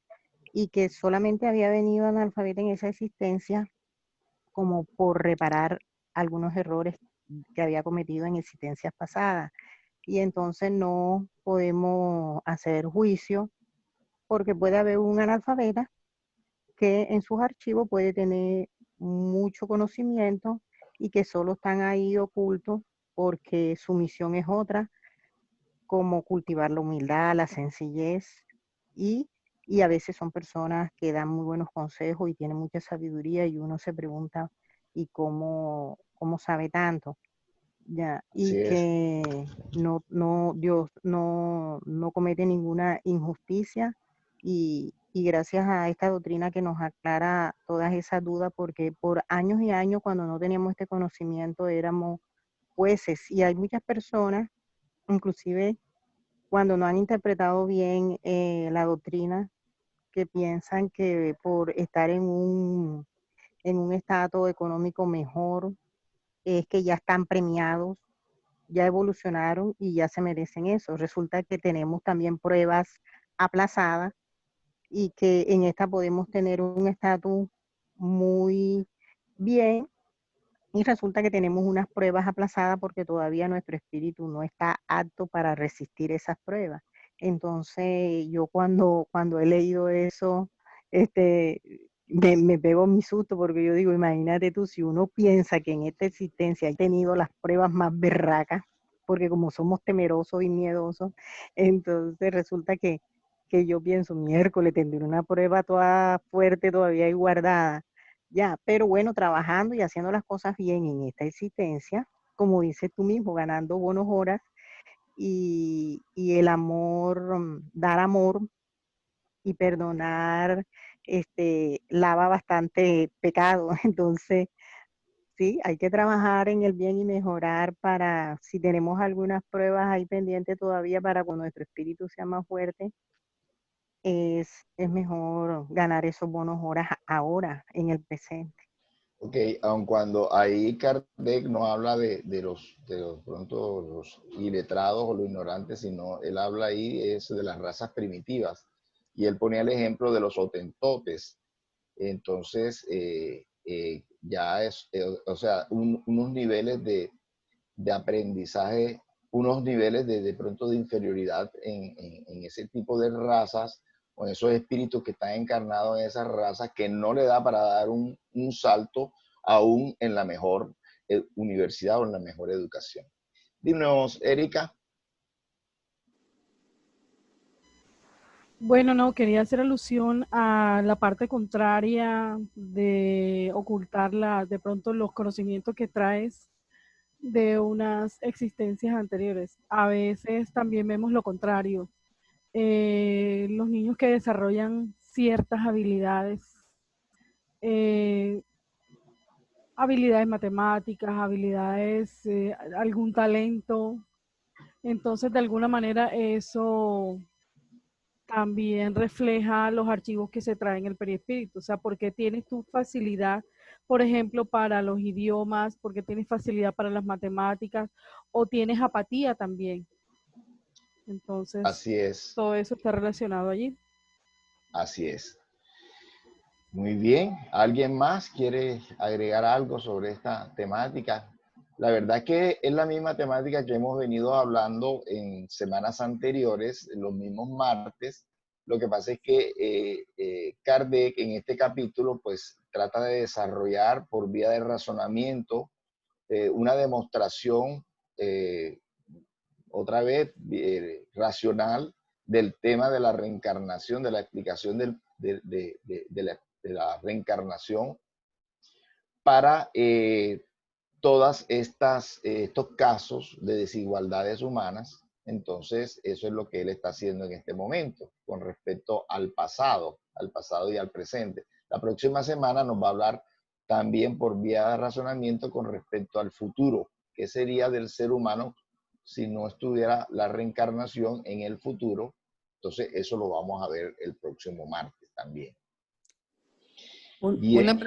D: y que solamente había venido analfabeta en esa existencia como por reparar algunos errores que había cometido en existencias pasadas. Y entonces no podemos hacer juicio porque puede haber un analfabeta que en sus archivos puede tener mucho conocimiento y que solo están ahí ocultos porque su misión es otra, como cultivar la humildad, la sencillez y, y a veces son personas que dan muy buenos consejos y tienen mucha sabiduría y uno se pregunta, ¿y cómo sabe tanto? Ya, y
B: Así es.
D: que Dios no comete ninguna injusticia y gracias a esta doctrina que nos aclara todas esas dudas, porque por años y años cuando no teníamos este conocimiento éramos jueces y hay muchas personas, inclusive cuando no han interpretado bien la doctrina, que piensan que por estar en un estatus económico mejor es que ya están premiados, ya evolucionaron y ya se merecen eso. Resulta que tenemos también pruebas aplazadas y que en esta podemos tener un estatus muy bien y resulta que tenemos unas pruebas aplazadas porque todavía nuestro espíritu no está apto para resistir esas pruebas. Entonces, yo cuando he leído eso, este, me pego mi susto porque yo digo, imagínate tú, si uno piensa que en esta existencia ha tenido las pruebas más berracas, porque como somos temerosos y miedosos, entonces resulta que yo pienso, miércoles, tendré una prueba toda fuerte todavía y guardada. Ya, pero bueno, trabajando y haciendo las cosas bien en esta existencia, como dices tú mismo, ganando bonos horas y el amor, dar amor y perdonar, lava bastante pecado. Entonces, sí, hay que trabajar en el bien y mejorar para, si tenemos algunas pruebas ahí pendientes todavía para cuando nuestro espíritu sea más fuerte, es mejor ganar esos bonos horas ahora, en el presente.
B: Ok, aun cuando ahí Kardec no habla de los pronto los iletrados o los ignorantes, sino él habla ahí es de las razas primitivas. Y él ponía el ejemplo de los hotentotes. Entonces, ya es, o sea, unos niveles de aprendizaje, unos niveles de pronto de inferioridad en ese tipo de razas o en esos espíritus que están encarnados en esas razas que no le da para dar un salto aún en la mejor universidad o en la mejor educación. Dinos, Erika.
C: Bueno, no, quería hacer alusión a la parte contraria de ocultar de pronto los conocimientos que traes de unas existencias anteriores. A veces también vemos lo contrario. Los niños que desarrollan ciertas habilidades, eh, habilidades matemáticas, habilidades, algún talento. Entonces, de alguna manera, eso también refleja los archivos que se traen en el perispíritu. O sea, porque tienes tu facilidad, por ejemplo, para los idiomas, porque tienes facilidad para las matemáticas, o tienes apatía también. Entonces,
B: Así es,
C: todo eso está relacionado allí.
B: así es. Muy bien. ¿Alguien más quiere agregar algo sobre esta temática? La verdad es que es la misma temática que hemos venido hablando en semanas anteriores, en los mismos martes. Lo que pasa es que Kardec en este capítulo pues trata de desarrollar por vía de razonamiento una demostración, otra vez, racional del tema de la reencarnación, de la explicación de la reencarnación para todas estos casos de desigualdades humanas. Entonces, eso es lo que él está haciendo en este momento con respecto al pasado y al presente. La próxima semana nos va a hablar también por vía de razonamiento con respecto al futuro, que sería del ser humano si no estuviera la reencarnación en el futuro. Entonces, eso lo vamos a ver el próximo martes también.
E: Una
B: Bien,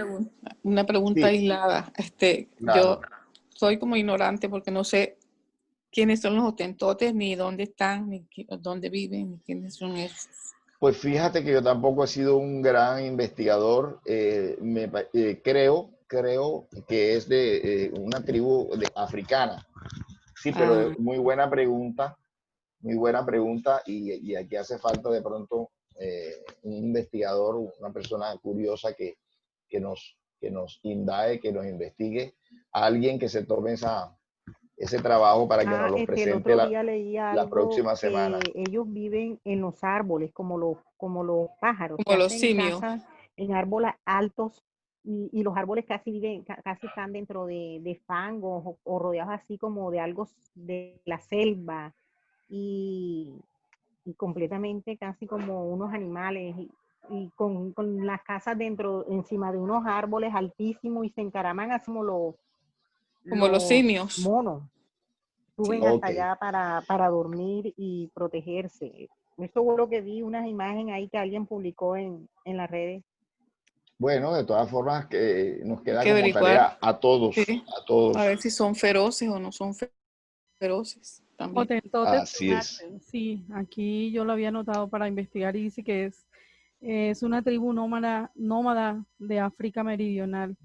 E: una pregunta
B: sí,
E: aislada. Yo
B: claro.
E: soy como ignorante porque no sé quiénes son los Hotentotes, ni dónde están, ni dónde viven, ni quiénes son esos.
B: Pues fíjate que yo tampoco he sido un gran investigador. Creo que es de una tribu africana. Sí, pero muy buena pregunta, y aquí hace falta de pronto un investigador, una persona curiosa que nos indague, que nos investigue, alguien que se tome ese trabajo para que nos lo
D: El
B: presente
D: otro día leí
B: la
D: algo
B: próxima semana.
D: que ellos viven en los árboles, como los pájaros, que
E: Como los
D: hacen
E: simios.
D: casas en árboles altos y los árboles casi están dentro de fangos o rodeados así como de algo de la selva y completamente casi como unos animales y con las casas encima de unos árboles altísimos y se encaraman así como
E: Como los simios.
D: monos. Suben hasta
B: Ok.
D: allá para dormir y protegerse. Eso fue lo que vi, unas imágenes ahí que alguien publicó en las redes.
B: Bueno, de todas formas, que nos queda
E: Hay que
B: como
E: averiguar.
B: tarea a todos,
E: Sí.
B: a todos.
E: A ver si son feroces o no son feroces también.
C: Hotentotes
B: Así
C: son
B: es.
C: árabes. Sí, aquí yo lo había notado para investigar y dice que es una tribu nómada de África Meridional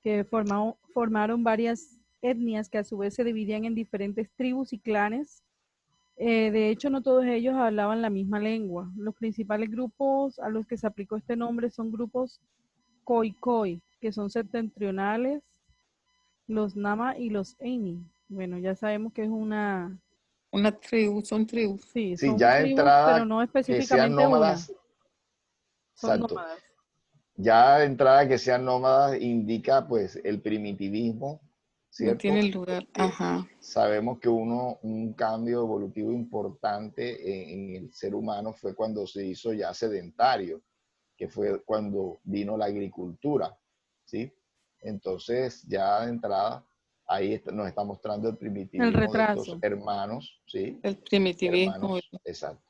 C: que formaron varias etnias que a su vez se dividían en diferentes tribus y clanes. De hecho, no todos ellos hablaban la misma lengua. Los principales grupos a los que se aplicó este nombre son grupos Khoikhoi, que son septentrionales, los Nama y los Eni. Bueno, ya sabemos que es una...
E: Una tribu, son tribus.
C: Sí,
B: Sí,
C: son
B: ya de
C: tribus, pero
B: entrada
C: no
B: que sean
C: específicamente una.
B: nómadas,
C: Son
B: exacto.
C: nómadas.
B: Ya de entrada que sean nómadas indica pues el primitivismo,
E: No tiene
B: ¿cierto?
E: lugar.
B: Porque
E: Ajá.
B: sabemos que un cambio evolutivo importante en el ser humano fue cuando se hizo ya sedentario, que fue cuando vino la agricultura, ¿sí? Entonces, ya de entrada, ahí nos está mostrando el
C: El
B: primitivismo de estos
C: retraso.
B: hermanos, ¿sí?
E: El primitivismo.
B: Hermanos, exacto.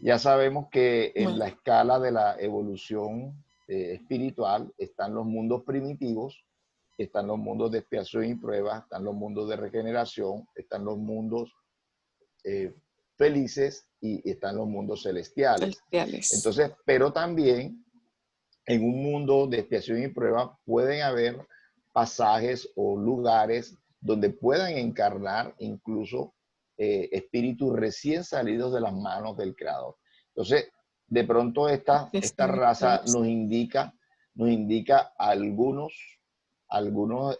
B: Ya sabemos que en
E: Bueno,
B: la escala de la evolución espiritual están los mundos primitivos, están los mundos de expiación y prueba, están los mundos de regeneración, están los mundos felices y están los mundos celestiales.
E: celestiales.
B: Entonces, pero también en un mundo de expiación y prueba pueden haber pasajes o lugares donde puedan encarnar incluso espíritus recién salidos de las manos del Creador. Entonces, de pronto esta raza nos indica algunos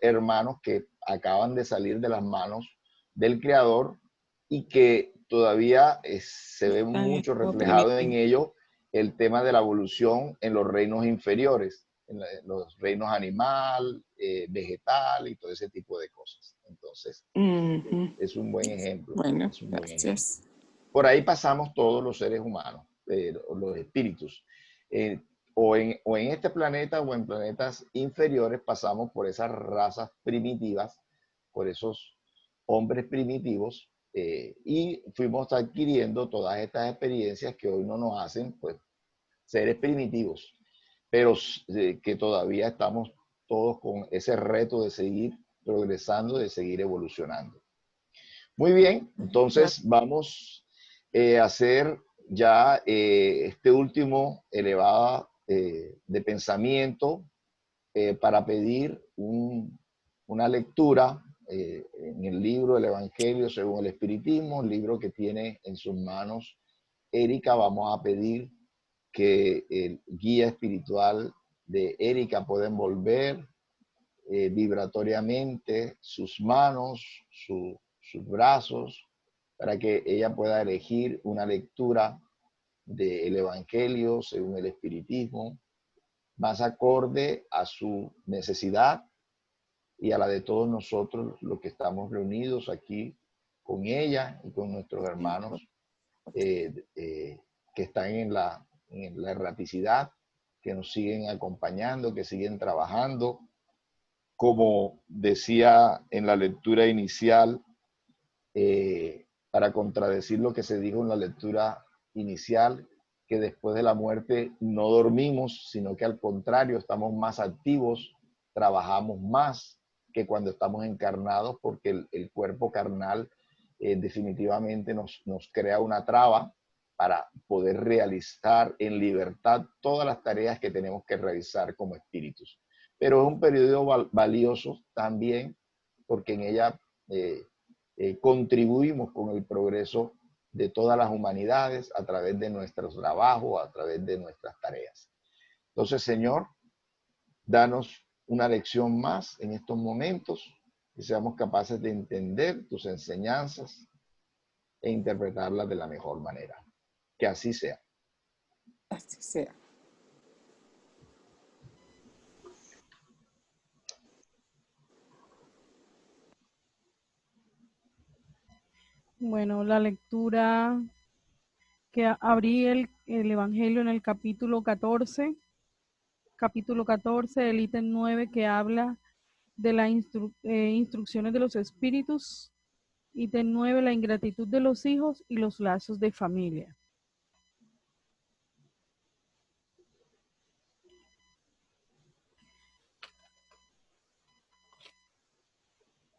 B: hermanos que acaban de salir de las manos del Creador y que todavía se ve mucho reflejado en ellos el tema de la evolución en los reinos inferiores, en los reinos animal, vegetal y todo ese tipo de cosas. Entonces, es un buen ejemplo.
E: Bueno,
B: es un buen
E: gracias.
B: ejemplo. Por ahí pasamos todos los seres humanos, los espíritus. O en este planeta o en planetas inferiores pasamos por esas razas primitivas, por esos hombres primitivos, y fuimos adquiriendo todas estas experiencias que hoy no nos hacen pues seres primitivos, pero que todavía estamos todos con ese reto de seguir progresando, de seguir evolucionando. Muy bien, entonces vamos a hacer ya este último elevado de pensamiento para pedir una lectura en el libro El Evangelio según el Espiritismo, el libro que tiene en sus manos Erika. Vamos a pedir que el guía espiritual de Erika pueda envolver vibratoriamente sus manos, sus brazos, para que ella pueda elegir una lectura del Evangelio según el Espiritismo, más acorde a su necesidad y a la de todos nosotros, los que estamos reunidos aquí con ella y con nuestros hermanos que están en la erraticidad, que nos siguen acompañando, que siguen trabajando. Como decía en la lectura inicial, para contradecir lo que se dijo en la lectura inicial, que después de la muerte no dormimos, sino que al contrario, estamos más activos, trabajamos más que cuando estamos encarnados, porque el cuerpo carnal definitivamente nos crea una traba para poder realizar en libertad todas las tareas que tenemos que realizar como espíritus. Pero es un periodo valioso también porque en ella contribuimos con el progreso de todas las humanidades a través de nuestros trabajos, a través de nuestras tareas. Entonces, Señor, danos una lección más en estos momentos, que seamos capaces de entender tus enseñanzas e interpretarlas de la mejor manera. Que así sea.
E: Así sea.
C: Bueno, la lectura que abrí el Evangelio en el capítulo 14, el ítem 9 que habla de las instrucciones de los espíritus, ítem 9, la ingratitud de los hijos y los lazos de familia.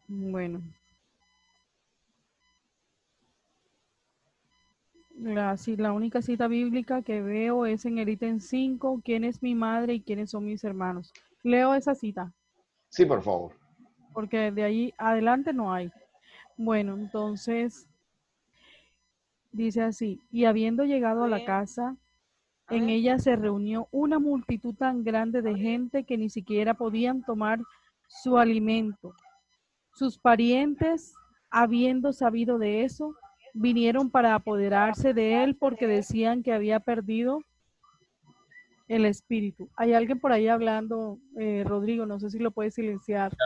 C: Bueno, la única cita bíblica que veo es en el ítem 5, ¿quién es mi madre y quiénes son mis hermanos? Leo esa cita,
B: Sí, por favor.
C: porque de ahí adelante no hay. Bueno, entonces dice así, y habiendo llegado a la casa, en ella se reunió una multitud tan grande de gente que ni siquiera podían tomar su alimento. Sus parientes, habiendo sabido de eso, vinieron para apoderarse de él porque decían que había perdido el espíritu. Hay alguien por ahí hablando, Rodrigo, no sé si lo puedes silenciar.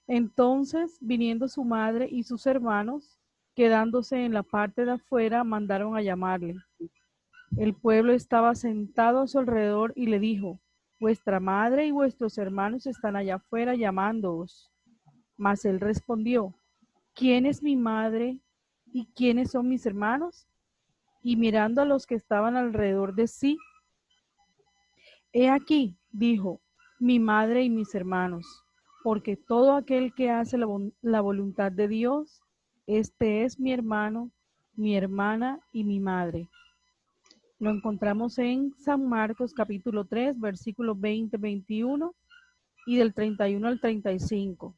C: Entonces, viniendo su madre y sus hermanos, quedándose en la parte de afuera, mandaron a llamarle. El pueblo estaba sentado a su alrededor y le dijo, vuestra madre y vuestros hermanos están allá afuera llamándoos. Mas él respondió, ¿quién es mi madre y quiénes son mis hermanos? Y mirando a los que estaban alrededor de sí, he aquí, dijo, mi madre y mis hermanos, porque todo aquel que hace la voluntad de Dios, este es mi hermano, mi hermana y mi madre. Lo encontramos en San Marcos capítulo 3, versículos 20-21 y del 31 al 35.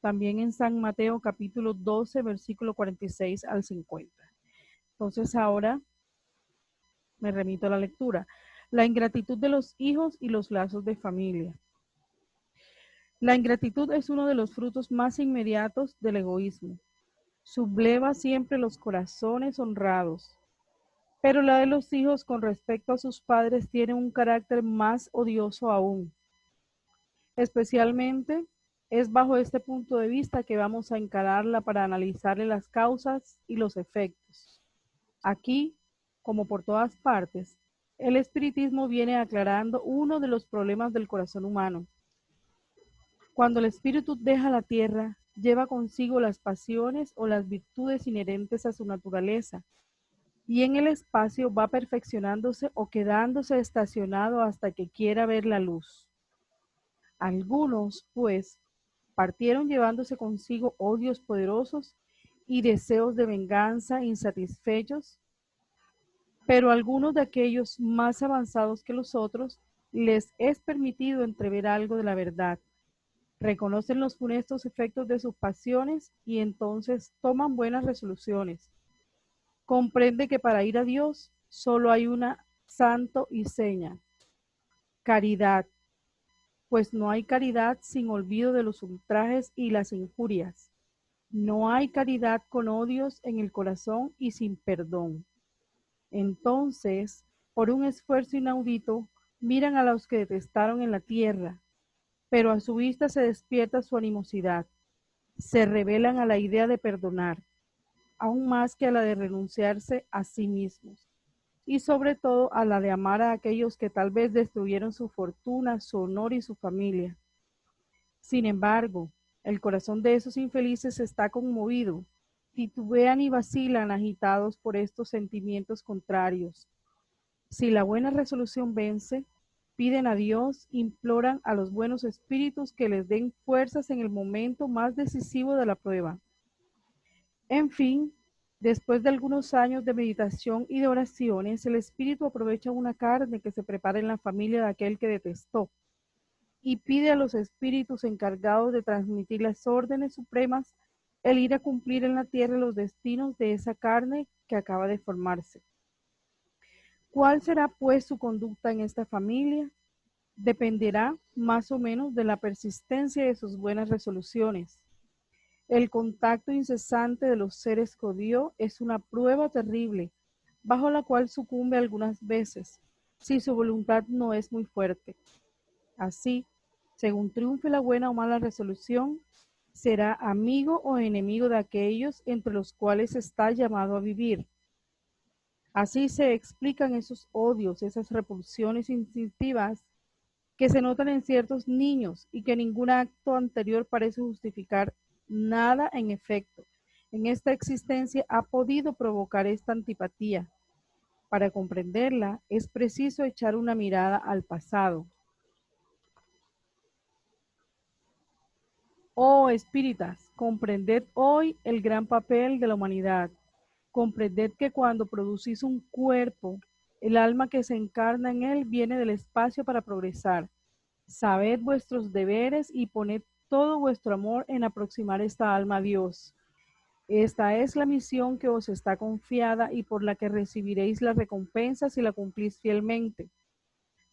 C: También en San Mateo capítulo 12, versículo 46 al 50. Entonces ahora me remito a la lectura. La ingratitud de los hijos y los lazos de familia. La ingratitud es uno de los frutos más inmediatos del egoísmo. Subleva siempre los corazones honrados. Pero la de los hijos con respecto a sus padres tiene un carácter más odioso aún. Especialmente es bajo este punto de vista que vamos a encararla para analizarle las causas y los efectos. Aquí, como por todas partes, el espiritismo viene aclarando uno de los problemas del corazón humano. Cuando el espíritu deja la tierra, lleva consigo las pasiones o las virtudes inherentes a su naturaleza, y en el espacio va perfeccionándose o quedándose estacionado hasta que quiera ver la luz. Algunos, pues, partieron llevándose consigo odios poderosos y deseos de venganza insatisfechos, pero algunos de aquellos más avanzados que los otros les es permitido entrever algo de la verdad. Reconocen los funestos efectos de sus pasiones y entonces toman buenas resoluciones. Comprende que para ir a Dios solo hay una santo y seña, caridad, pues no hay caridad sin olvido de los ultrajes y las injurias. No hay caridad con odios en el corazón y sin perdón. Entonces, por un esfuerzo inaudito, miran a los que detestaron en la tierra, pero a su vista se despierta su animosidad. Se rebelan a la idea de perdonar, aún más que a la de renunciarse a sí mismos, y sobre todo a la de amar a aquellos que tal vez destruyeron su fortuna, su honor y su familia. Sin embargo, el corazón de esos infelices está conmovido, titubean y vacilan agitados por estos sentimientos contrarios. Si la buena resolución vence, piden a Dios, imploran a los buenos espíritus que les den fuerzas en el momento más decisivo de la prueba. En fin, después de algunos años de meditación y de oraciones, el espíritu aprovecha una carne que se prepara en la familia de aquel que detestó y pide a los espíritus encargados de transmitir las órdenes supremas el ir a cumplir en la tierra los destinos de esa carne que acaba de formarse. ¿Cuál será pues su conducta en esta familia? Dependerá más o menos de la persistencia de sus buenas resoluciones. El contacto incesante de los seres que odió es una prueba terrible, bajo la cual sucumbe algunas veces, si su voluntad no es muy fuerte. Así, según triunfe la buena o mala resolución, será amigo o enemigo de aquellos entre los cuales está llamado a vivir. Así se explican esos odios, esas repulsiones instintivas que se notan en ciertos niños y que ningún acto anterior parece justificar nada en efecto. En esta existencia ha podido provocar esta antipatía. Para comprenderla es preciso echar una mirada al pasado. Oh espíritas, comprended hoy el gran papel de la humanidad. Comprended que cuando producís un cuerpo, el alma que se encarna en él viene del espacio para progresar. Sabed vuestros deberes y poned todo vuestro amor en aproximar esta alma a Dios. Esta es la misión que os está confiada y por la que recibiréis la recompensa si la cumplís fielmente.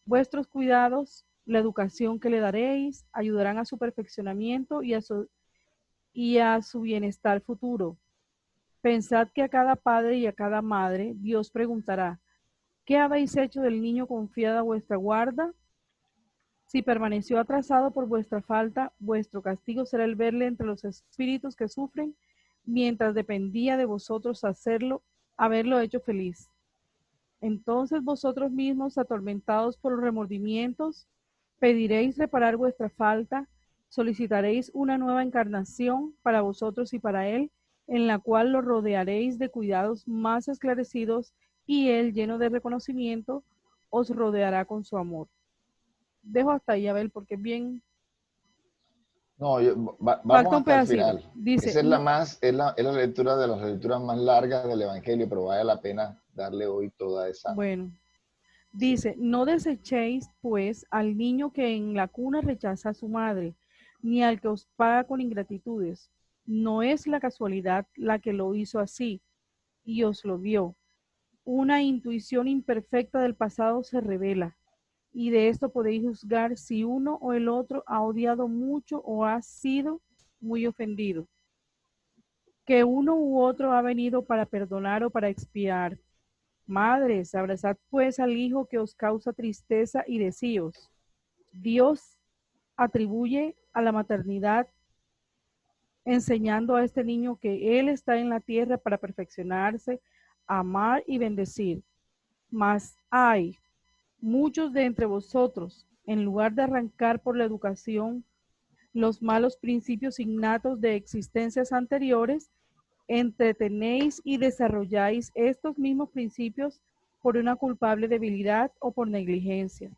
C: Vuestros cuidados, la educación que le daréis, ayudarán a su perfeccionamiento y a su bienestar futuro. Pensad que a cada padre y a cada madre Dios preguntará, ¿qué habéis hecho del niño confiado a vuestra guarda? Si permaneció atrasado por vuestra falta, vuestro castigo será el verle entre los espíritus que sufren, mientras dependía de vosotros haberlo hecho feliz. Entonces vosotros mismos, atormentados por los remordimientos, pediréis reparar vuestra falta, solicitaréis una nueva encarnación para vosotros y para él, en la cual lo rodearéis de cuidados más esclarecidos y él, lleno de reconocimiento, os rodeará con su amor. Dejo hasta ahí, Abel, porque es bien.
B: No,
C: Falta
B: vamos
C: un
B: hasta el
C: pedacito.
B: final.
C: Dice,
B: Esa es la lectura de las lecturas más largas del Evangelio, pero vale la pena darle hoy toda esa.
C: bueno,
B: Sí.
C: dice, no desechéis pues al niño que en la cuna rechaza a su madre, ni al que os paga con ingratitudes. No es la casualidad la que lo hizo así y os lo dio. Una intuición imperfecta del pasado se revela, y de esto podéis juzgar si uno o el otro ha odiado mucho o ha sido muy ofendido. Que uno u otro ha venido para perdonar o para expiar. Madres, abrazad pues al hijo que os causa tristeza y decíos. Dios atribuye a la maternidad enseñando a este niño que él está en la tierra para perfeccionarse, amar y bendecir. Mas hay muchos de entre vosotros, en lugar de arrancar por la educación los malos principios innatos de existencias anteriores, entretenéis y desarrolláis estos mismos principios por una culpable debilidad o por negligencia.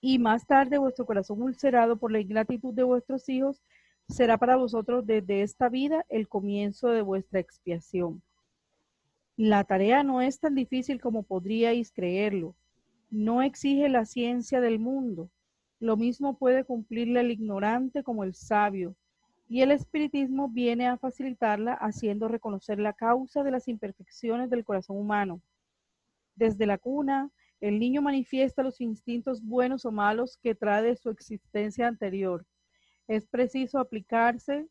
C: Y más tarde vuestro corazón ulcerado por la ingratitud de vuestros hijos será para vosotros desde esta vida el comienzo de vuestra expiación. La tarea no es tan difícil como podríais creerlo. No exige la ciencia del mundo. Lo mismo puede cumplirla el ignorante como el sabio. Y el espiritismo viene a facilitarla haciendo reconocer la causa de las imperfecciones del corazón humano. Desde la cuna, el niño manifiesta los instintos buenos o malos que trae de su existencia anterior. Es preciso aplicarse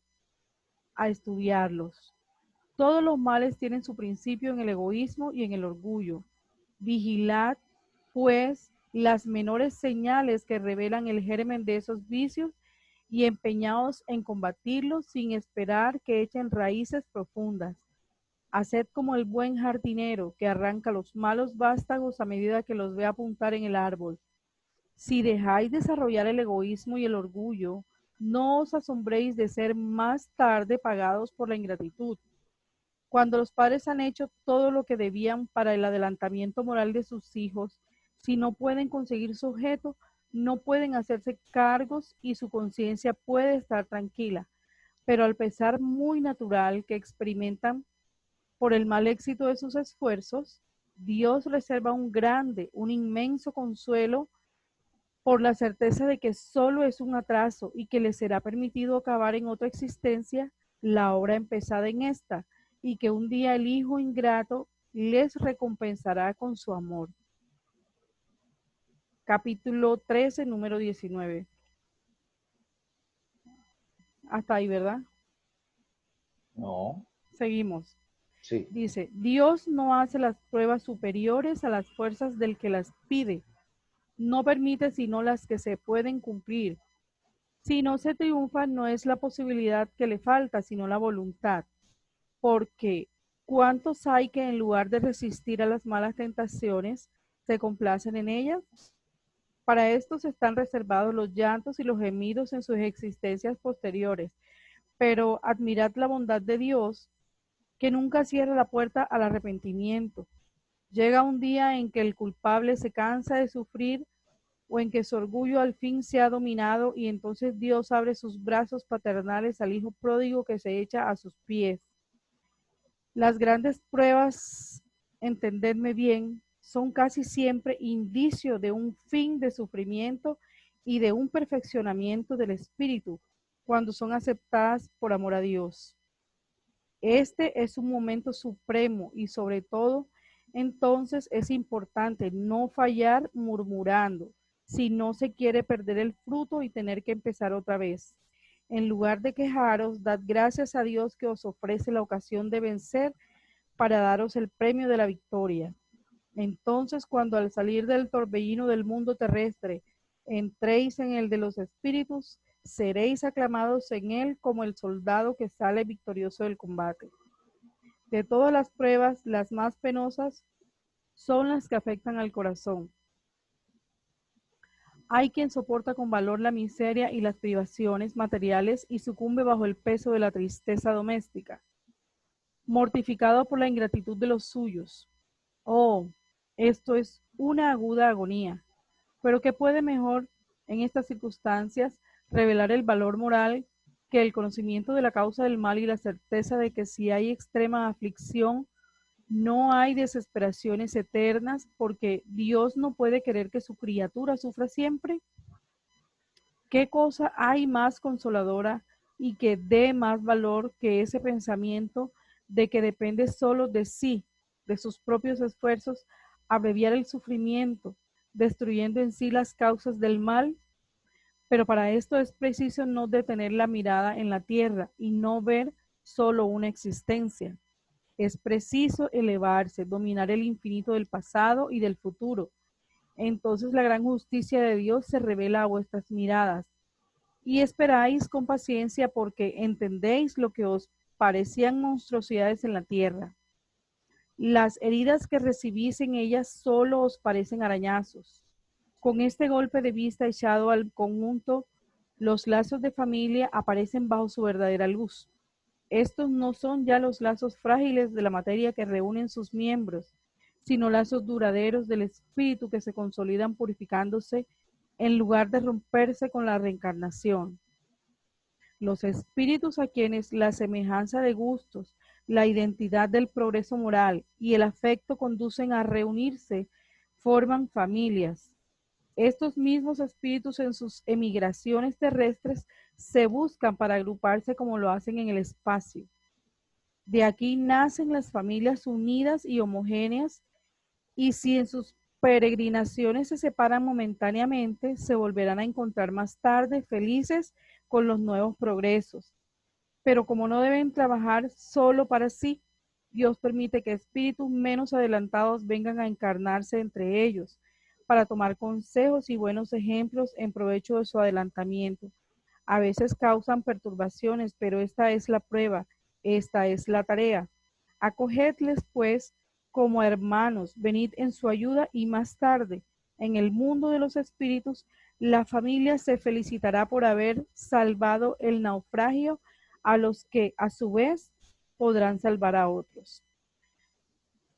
C: a estudiarlos. Todos los males tienen su principio en el egoísmo y en el orgullo. Vigilad, pues, las menores señales que revelan el germen de esos vicios y empeñaos en combatirlos sin esperar que echen raíces profundas. Haced como el buen jardinero que arranca los malos vástagos a medida que los ve apuntar en el árbol. Si dejáis desarrollar el egoísmo y el orgullo, no os asombréis de ser más tarde pagados por la ingratitud. Cuando los padres han hecho todo lo que debían para el adelantamiento moral de sus hijos, si no pueden conseguir su objeto, no pueden hacerse cargos y su conciencia puede estar tranquila. pero al pesar muy natural que experimentan por el mal éxito de sus esfuerzos, Dios reserva un grande, un inmenso consuelo por la certeza de que solo es un atraso y que les será permitido acabar en otra existencia la obra empezada en esta, y que un día el Hijo ingrato les recompensará con su amor. Capítulo 13, número 19. Hasta ahí, ¿verdad?
B: No,
C: Seguimos.
B: sí.
C: Dice, Dios no hace las pruebas superiores a las fuerzas del que las pide. No permite sino las que se pueden cumplir. Si no se triunfa, no es la posibilidad que le falta, sino la voluntad. Porque ¿cuántos hay que en lugar de resistir a las malas tentaciones, se complacen en ellas? Para estos están reservados los llantos y los gemidos en sus existencias posteriores. Pero admirad la bondad de Dios, que nunca cierra la puerta al arrepentimiento. Llega un día en que el culpable se cansa de sufrir o en que su orgullo al fin se ha dominado, y entonces Dios abre sus brazos paternales al hijo pródigo que se echa a sus pies. Las grandes pruebas, entendedme bien, son casi siempre indicio de un fin de sufrimiento y de un perfeccionamiento del espíritu, cuando son aceptadas por amor a Dios. Este es un momento supremo y sobre todo, entonces es importante no fallar murmurando, si no se quiere perder el fruto y tener que empezar otra vez. En lugar de quejaros, dad gracias a Dios que os ofrece la ocasión de vencer para daros el premio de la victoria. Entonces, cuando al salir del torbellino del mundo terrestre entréis en el de los espíritus, seréis aclamados en él como el soldado que sale victorioso del combate. De todas las pruebas, las más penosas son las que afectan al corazón. Hay quien soporta con valor la miseria y las privaciones materiales y sucumbe bajo el peso de la tristeza doméstica, mortificado por la ingratitud de los suyos. Oh, esto es una aguda agonía. Pero ¿qué puede mejor en estas circunstancias revelar el valor moral que el conocimiento de la causa del mal y la certeza de que si hay extrema aflicción, no hay desesperaciones eternas, porque Dios no puede querer que su criatura sufra siempre? ¿Qué cosa hay más consoladora y que dé más valor que ese pensamiento de que depende solo de sí, de sus propios esfuerzos, abreviar el sufrimiento, destruyendo en sí las causas del mal? Pero para esto es preciso no detener la mirada en la tierra y no ver solo una existencia. Es preciso elevarse, dominar el infinito del pasado y del futuro. Entonces la gran justicia de Dios se revela a vuestras miradas, y esperáis con paciencia porque entendéis lo que os parecían monstruosidades en la tierra. Las heridas que recibís en ellas solo os parecen arañazos. Con este golpe de vista echado al conjunto, los lazos de familia aparecen bajo su verdadera luz. Estos no son ya los lazos frágiles de la materia que reúnen sus miembros, sino lazos duraderos del espíritu que se consolidan purificándose en lugar de romperse con la reencarnación. Los espíritus a quienes la semejanza de gustos, la identidad del progreso moral y el afecto conducen a reunirse, forman familias. Estos mismos espíritus en sus emigraciones terrestres se buscan para agruparse como lo hacen en el espacio. De aquí nacen las familias unidas y homogéneas, y si en sus peregrinaciones se separan momentáneamente, se volverán a encontrar más tarde felices con los nuevos progresos. Pero como no deben trabajar solo para sí, Dios permite que espíritus menos adelantados vengan a encarnarse entre ellos, para tomar consejos y buenos ejemplos en provecho de su adelantamiento. A veces causan perturbaciones, pero esta es la prueba, esta es la tarea. Acogedles, pues, como hermanos, venid en su ayuda, y más tarde, en el mundo de los espíritus, la familia se felicitará por haber salvado el naufragio a los que, a su vez, podrán salvar a otros.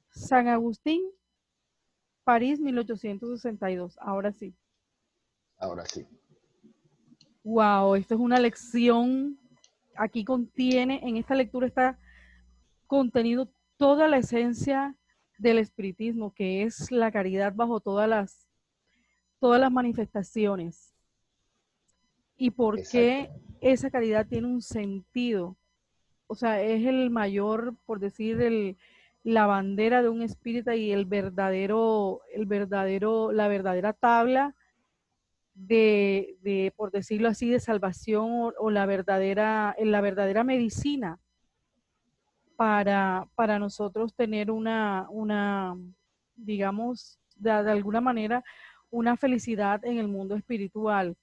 C: San Agustín, París, 1862. Ahora sí.
B: Ahora sí.
C: Wow, esto es una lección aquí contiene, en esta lectura está contenido toda la esencia del espiritismo, que es la caridad bajo todas las manifestaciones. Y por qué
B: Exactamente.
C: esa caridad tiene un sentido. O sea, es el mayor, por decir, la bandera de un espírita y la verdadera tabla por decirlo así, de salvación o la verdadera medicina para nosotros tener digamos, de alguna manera, una felicidad en el mundo espiritual.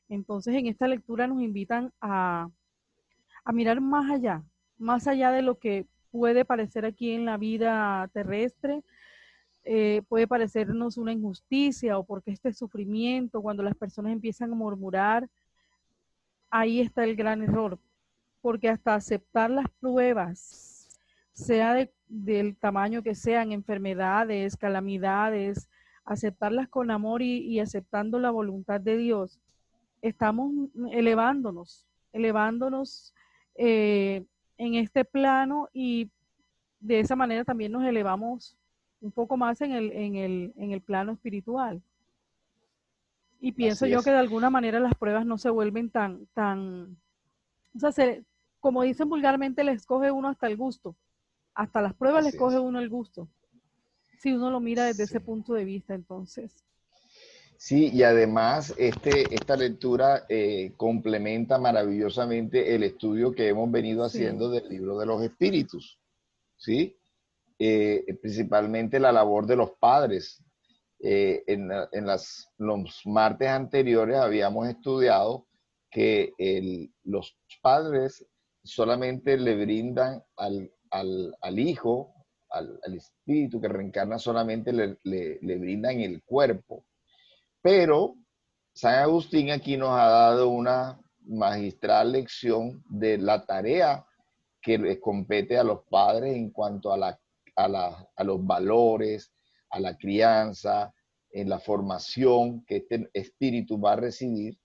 C: Entonces, en esta lectura nos invitan a mirar más allá de lo que puede parecer aquí en la vida terrestre, puede parecernos una injusticia o porque este sufrimiento, cuando las personas empiezan a murmurar, ahí está el gran error, porque hasta aceptar las pruebas, sea del tamaño que sean, enfermedades, calamidades, aceptarlas con amor y aceptando la voluntad de Dios, estamos elevándonos eh, en este plano y de esa manera también nos elevamos un poco más en el plano espiritual. Y pienso
B: Así
C: yo que
B: es.
C: de alguna manera las pruebas no se vuelven o sea, como dicen vulgarmente, le escoge uno hasta el gusto. Hasta las pruebas le
B: Así
C: escoge
B: es.
C: uno el gusto. Si uno lo mira desde ese
B: Sí.
C: punto de vista, entonces.
B: Sí, y además esta lectura complementa maravillosamente el estudio que hemos venido
C: Sí,
B: haciendo del libro de los espíritus, ¿sí? Principalmente la labor de los padres. Los martes anteriores habíamos estudiado que los padres solamente le brindan al hijo, al espíritu que reencarna, solamente le brindan el cuerpo. Pero San Agustín aquí nos ha dado una magistral lección de la tarea que les compete a los padres en cuanto a los valores, a la crianza, en la formación que este espíritu va a recibir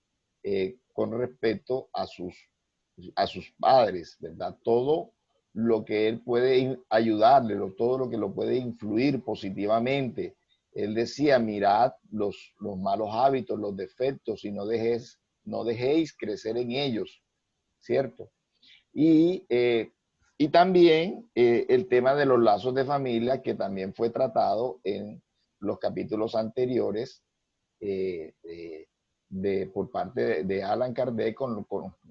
B: con respecto a sus padres, ¿verdad? Todo lo que él puede ayudarle, todo lo que lo puede influir positivamente. Él decía, mirad los malos hábitos, los defectos y no dejéis crecer en ellos, ¿cierto? Y, eh, y también el tema de los lazos de familia, que también fue tratado en los capítulos anteriores eh, eh, por parte de Alan Kardec con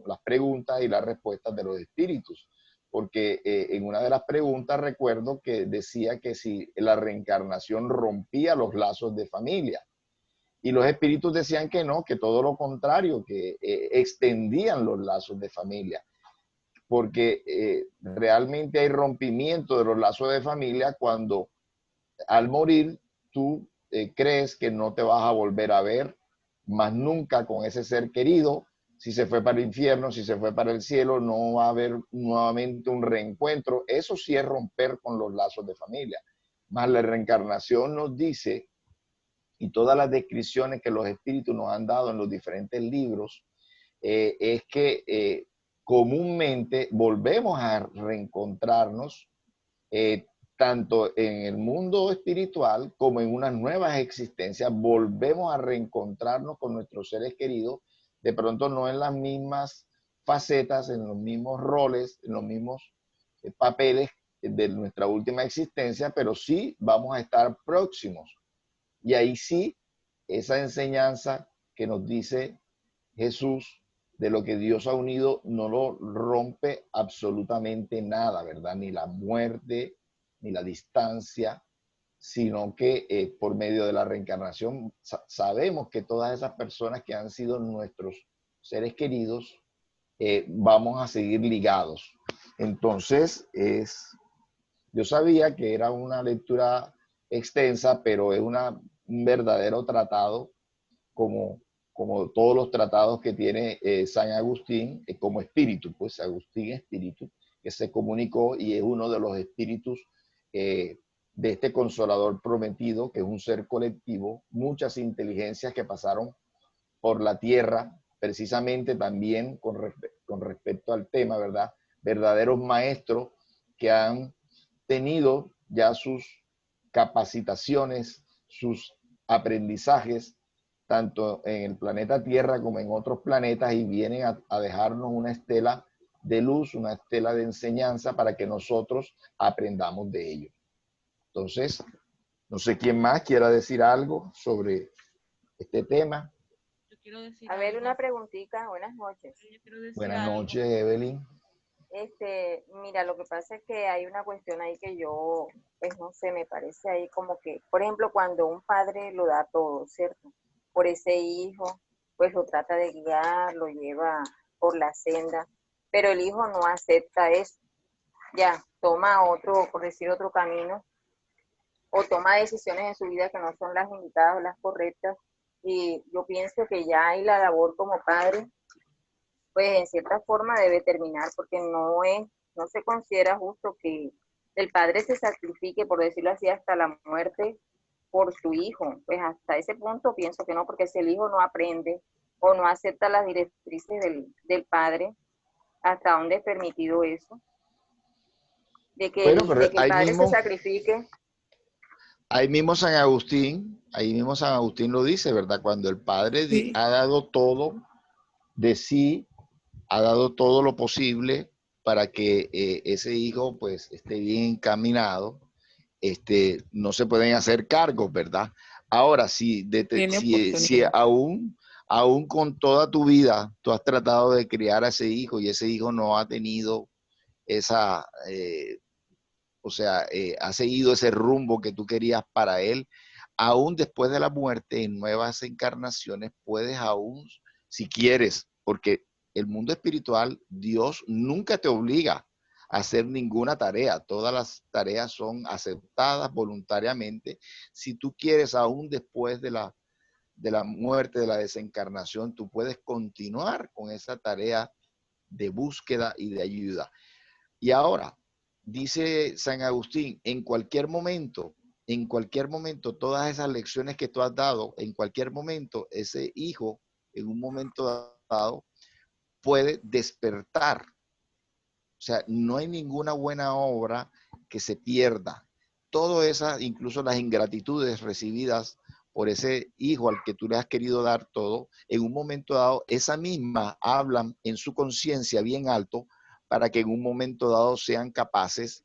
B: las preguntas y las respuestas de los espíritus. Porque en una de las preguntas recuerdo que decía que si la reencarnación rompía los lazos de familia. Y los espíritus decían que no, que todo lo contrario, que extendían los lazos de familia porque realmente hay rompimiento de los lazos de familia cuando al morir tú crees que no te vas a volver a ver más nunca con ese ser querido. Si se fue para el infierno, si se fue para el cielo, no va a haber nuevamente un reencuentro. Eso sí es romper con los lazos de familia. Más la reencarnación nos dice, y todas las descripciones que los espíritus nos han dado en los diferentes libros, es que comúnmente volvemos a reencontrarnos tanto en el mundo espiritual como en unas nuevas existencias, volvemos a reencontrarnos con nuestros seres queridos, de pronto no en las mismas facetas, en los mismos roles, en los mismos papeles de nuestra última existencia, pero sí vamos a estar próximos. Y ahí sí, esa enseñanza que nos dice Jesús de lo que Dios ha unido no lo rompe absolutamente nada, ¿verdad? Ni la muerte, ni la distancia, sino que por medio de la reencarnación sabemos que todas esas personas que han sido nuestros seres queridos vamos a seguir ligados. Entonces, yo sabía que era una lectura extensa, pero es un verdadero tratado como, como todos los tratados que tiene San Agustín como espíritu, pues Agustín espíritu, que se comunicó y es uno de los espíritus de este consolador prometido, que es un ser colectivo, muchas inteligencias que pasaron por la tierra precisamente también con respecto al tema, ¿verdad? Verdaderos maestros que han tenido ya sus capacitaciones, sus aprendizajes, tanto en el planeta Tierra como en otros planetas, y vienen a dejarnos una estela de luz, una estela de enseñanza para que nosotros aprendamos de ellos. Entonces, no sé quién más quiera decir algo sobre este tema.
F: Yo quiero decir
G: A ver,
F: algo.
G: una preguntita. Buenas noches.
F: Yo quiero decir
B: Buenas
F: algo.
B: noches, Evelyn.
G: Mira, lo que pasa es que hay una cuestión ahí que yo, pues no sé, me parece ahí como que, por ejemplo, cuando un padre lo da todo, ¿cierto? Por ese hijo, pues lo trata de guiar, lo lleva por la senda, pero el hijo no acepta eso, ya, toma otro, por decir otro camino, o toma decisiones en su vida que no son las indicadas o las correctas, y yo pienso que ya hay la labor como padre, pues en cierta forma debe terminar, porque no se considera justo que el padre se sacrifique, por decirlo así, hasta la muerte por su hijo. Pues hasta ese punto pienso que no, porque si el hijo no aprende o no acepta las directrices del padre, ¿hasta dónde es permitido eso? De que
B: Bueno, pero
G: el padre se sacrifique.
B: ahí mismo San Agustín lo dice, ¿verdad? Cuando el padre
E: Sí.
B: ha dado todo de sí, ha dado todo lo posible para que ese hijo pues esté bien encaminado, no se pueden hacer cargos, ¿verdad? Ahora, si aún con toda tu vida tú has tratado de criar a ese hijo y ese hijo no ha tenido esa, ha seguido ese rumbo que tú querías para él, aún después de la muerte, en nuevas encarnaciones, puedes aún, si quieres, porque el mundo espiritual, Dios nunca te obliga a hacer ninguna tarea. Todas las tareas son aceptadas voluntariamente. Si tú quieres, aún después de la muerte, de la desencarnación, tú puedes continuar con esa tarea de búsqueda y de ayuda. Y ahora, dice San Agustín, en cualquier momento, todas esas lecciones que tú has dado, en cualquier momento, ese hijo, en un momento dado, puede despertar. O sea, no hay ninguna buena obra que se pierda. Todo esas, incluso las ingratitudes recibidas por ese hijo al que tú le has querido dar todo, en un momento dado, esa misma hablan en su conciencia bien alto para que en un momento dado sean capaces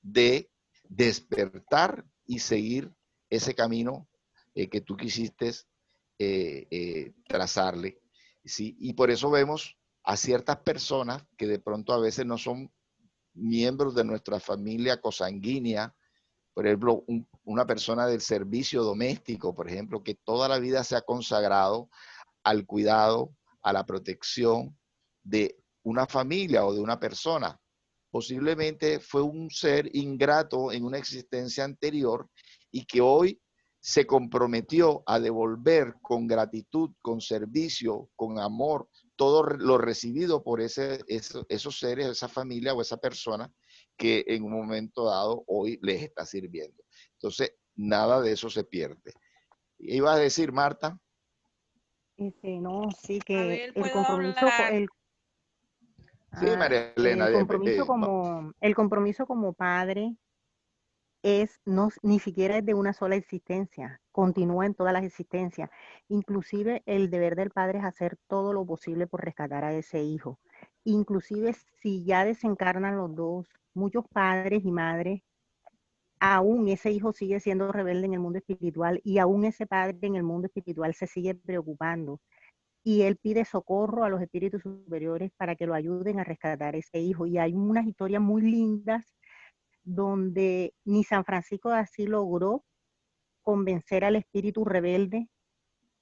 B: de despertar y seguir ese camino que tú quisiste trazarle. ¿Sí? Y por eso vemos a ciertas personas que de pronto a veces no son miembros de nuestra familia consanguínea, por ejemplo, una persona del servicio doméstico, por ejemplo, que toda la vida se ha consagrado al cuidado, a la protección de una familia o de una persona. Posiblemente fue un ser ingrato en una existencia anterior y que hoy se comprometió a devolver con gratitud, con servicio, con amor, todo lo recibido por esos seres, esa familia o esa persona que en un momento dado hoy les está sirviendo. Entonces, nada de eso se pierde. ¿Ibas a decir, Marta?
D: No, sí que
F: A ver,
D: el
F: ¿puedo
D: compromiso,
F: hablar?
B: Sí, María Elena.
D: el compromiso como padre ni siquiera es de una sola existencia, continúa en todas las existencias. Inclusive el deber del padre es hacer todo lo posible por rescatar a ese hijo. Inclusive si ya desencarnan los dos, muchos padres y madres, aún ese hijo sigue siendo rebelde en el mundo espiritual y aún ese padre en el mundo espiritual se sigue preocupando. Y él pide socorro a los espíritus superiores para que lo ayuden a rescatar a ese hijo. Y hay unas historias muy lindas donde ni San Francisco de Asís logró convencer al espíritu rebelde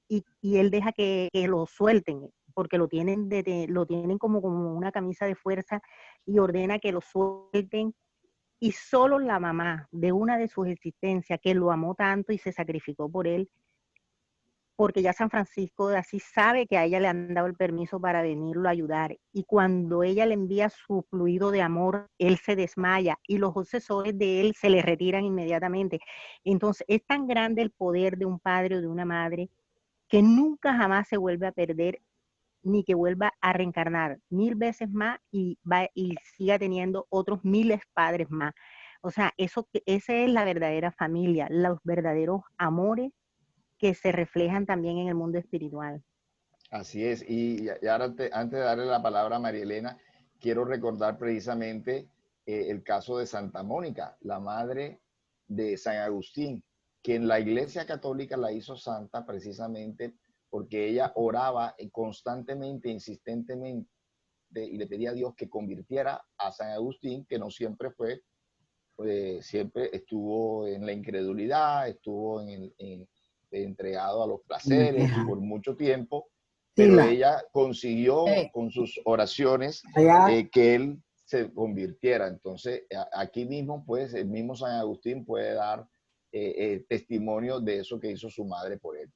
D: y él deja que lo suelten, porque lo tienen como una camisa de fuerza y ordena que lo suelten. Y solo la mamá de una de sus existencias, que lo amó tanto y se sacrificó por él, porque ya San Francisco de Asís sabe que a ella le han dado el permiso para venirlo a ayudar. Y cuando ella le envía su fluido de amor, él se desmaya y los obsesores de él se le retiran inmediatamente. Entonces, es tan grande el poder de un padre o de una madre que nunca jamás se vuelve a perder ni que vuelva a reencarnar 1000 veces más y siga teniendo otros miles padres más. O sea, esa es la verdadera familia, los verdaderos amores que se reflejan también en el mundo espiritual.
B: Así es. Y ahora antes de darle la palabra a María Elena, quiero recordar precisamente el caso de Santa Mónica, la madre de San Agustín, que en la Iglesia Católica la hizo santa precisamente porque ella oraba constantemente, insistentemente, y le pedía a Dios que convirtiera a San Agustín, que no siempre fue, siempre estuvo en la incredulidad, estuvo entregado a los placeres por mucho tiempo, pero ella consiguió con sus oraciones que él se convirtiera. Entonces, aquí mismo, pues, el mismo San Agustín puede dar testimonio de eso que hizo su madre por él.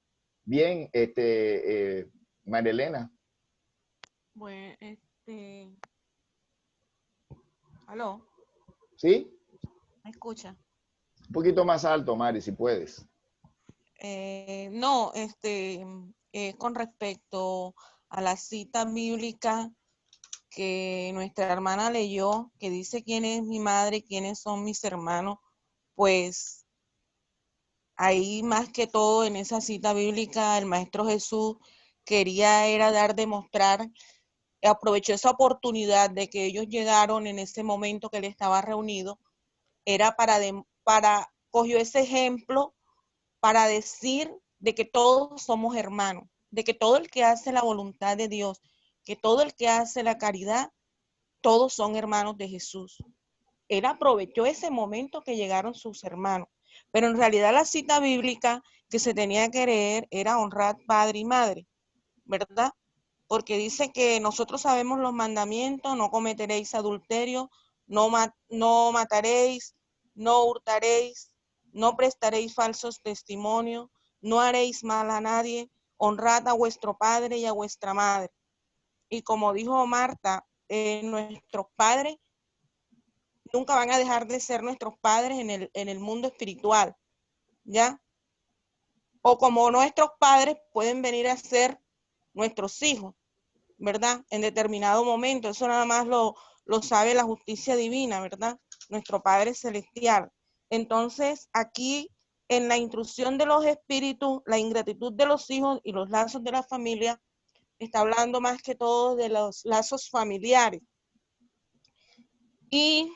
B: Bien, María Elena.
E: Bueno, ¿aló?
B: ¿Sí?
E: ¿Me escucha?
B: Un poquito más alto, Mari, si puedes.
E: No, con respecto a la cita bíblica que nuestra hermana leyó, que dice quién es mi madre, quiénes son mis hermanos, pues ahí más que todo en esa cita bíblica el Maestro Jesús quería era demostrar, aprovechó esa oportunidad de que ellos llegaron en ese momento que él estaba reunido, era cogió ese ejemplo para decir de que todos somos hermanos, de que todo el que hace la voluntad de Dios, que todo el que hace la caridad, todos son hermanos de Jesús. Él aprovechó ese momento que llegaron sus hermanos, pero en realidad la cita bíblica que se tenía que leer era honrar padre y madre, ¿verdad? Porque dice que nosotros sabemos los mandamientos: no cometeréis adulterio, no mataréis, no hurtaréis, no prestaréis falsos testimonios, no haréis mal a nadie, honrad a vuestro padre y a vuestra madre. Y como dijo Marta, nuestros padres nunca van a dejar de ser nuestros padres en el mundo espiritual, ¿ya? O como nuestros padres pueden venir a ser nuestros hijos, ¿verdad? En determinado momento, eso nada más lo sabe la justicia divina, ¿verdad? Nuestro Padre Celestial. Entonces, aquí, en la instrucción de los espíritus, la ingratitud de los hijos y los lazos de la familia, está hablando más que todo de los lazos familiares. Y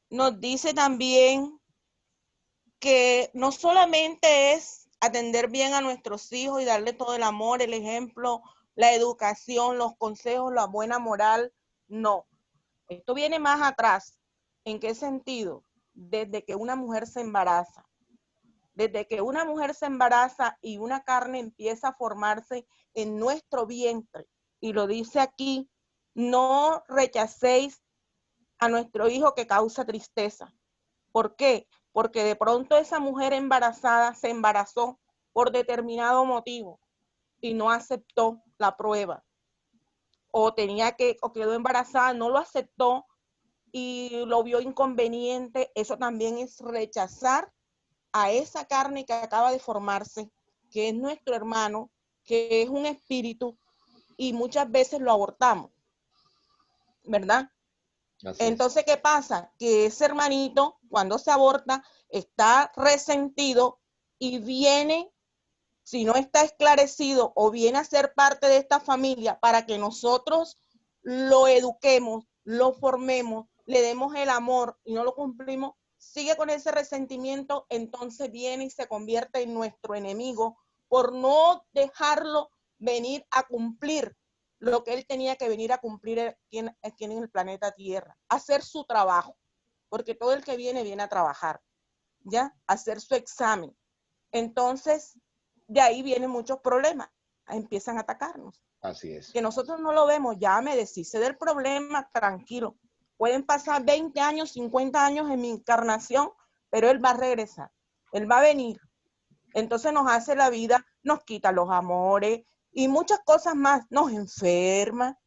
E: nos dice también que no solamente es atender bien a nuestros hijos y darle todo el amor, el ejemplo, la educación, los consejos, la buena moral, no. Esto viene más atrás. ¿En qué sentido? Desde que una mujer se embaraza. Desde que una mujer se embaraza y una carne empieza a formarse en nuestro vientre. Y lo dice aquí: no rechacéis a nuestro hijo que causa tristeza. ¿Por qué? Porque de pronto esa mujer embarazada se embarazó por determinado motivo y no aceptó la prueba. O quedó embarazada, no lo aceptó y lo vio inconveniente. Eso también es rechazar a esa carne que acaba de formarse, que es nuestro hermano, que es un espíritu, y muchas veces lo abortamos, ¿verdad? Entonces, ¿qué pasa? Que ese hermanito, cuando se aborta, está resentido y viene, si no está esclarecido, o viene a ser parte de esta familia para que nosotros lo eduquemos, lo formemos, le demos el amor y no lo cumplimos, sigue con ese resentimiento, entonces viene y se convierte en nuestro enemigo por no dejarlo venir a cumplir lo que él tenía que venir a cumplir aquí en el planeta Tierra, hacer su trabajo, porque todo el que viene a trabajar, ¿ya? Hacer su examen. Entonces, de ahí vienen muchos problemas, empiezan a atacarnos.
B: Así es.
E: Que nosotros no lo vemos, ya me deshice del problema, tranquilo. Pueden pasar 20 años, 50 años en mi encarnación, pero él va a regresar, él va a venir. Entonces nos hace la vida, nos quita los amores y muchas cosas más, nos enferma,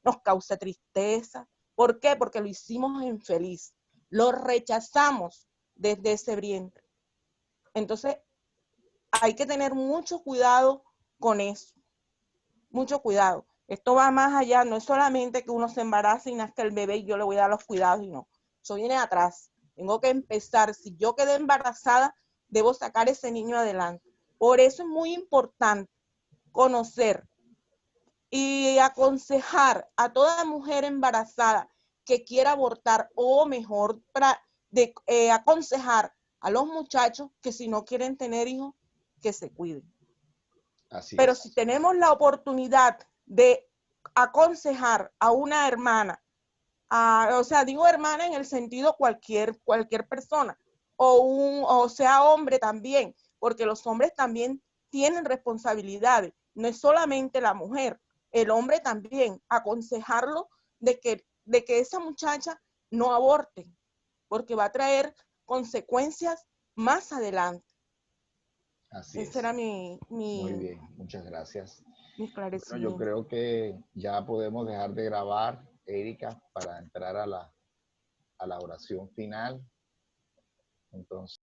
E: nos causa tristeza. ¿Por qué? Porque lo hicimos infeliz, lo rechazamos desde ese vientre. Entonces hay que tener mucho cuidado con eso. mucho cuidado. Esto va más allá, no es solamente que uno se embarace y nazca el bebé y yo le voy a dar los cuidados y no. Eso viene atrás. Tengo que empezar. Si yo quedé embarazada, debo sacar ese niño adelante. Por eso es muy importante conocer y aconsejar a toda mujer embarazada que quiera abortar, o mejor, aconsejar a los muchachos que si no quieren tener hijos, que se cuiden.
B: Así
E: Pero
B: es.
E: si tenemos la oportunidad de aconsejar a una hermana, o sea, digo hermana en el sentido cualquier persona, o sea hombre también, porque los hombres también tienen responsabilidades, no es solamente la mujer, el hombre también, aconsejarlo de que esa muchacha no aborte, porque va a traer consecuencias más adelante.
B: Así
E: Ese
B: es.
E: era
B: Muy bien, muchas gracias.
E: mi
B: Bueno, yo
E: esclarecimiento.
B: creo que ya podemos dejar de grabar, Erika, para entrar a la oración final. Entonces,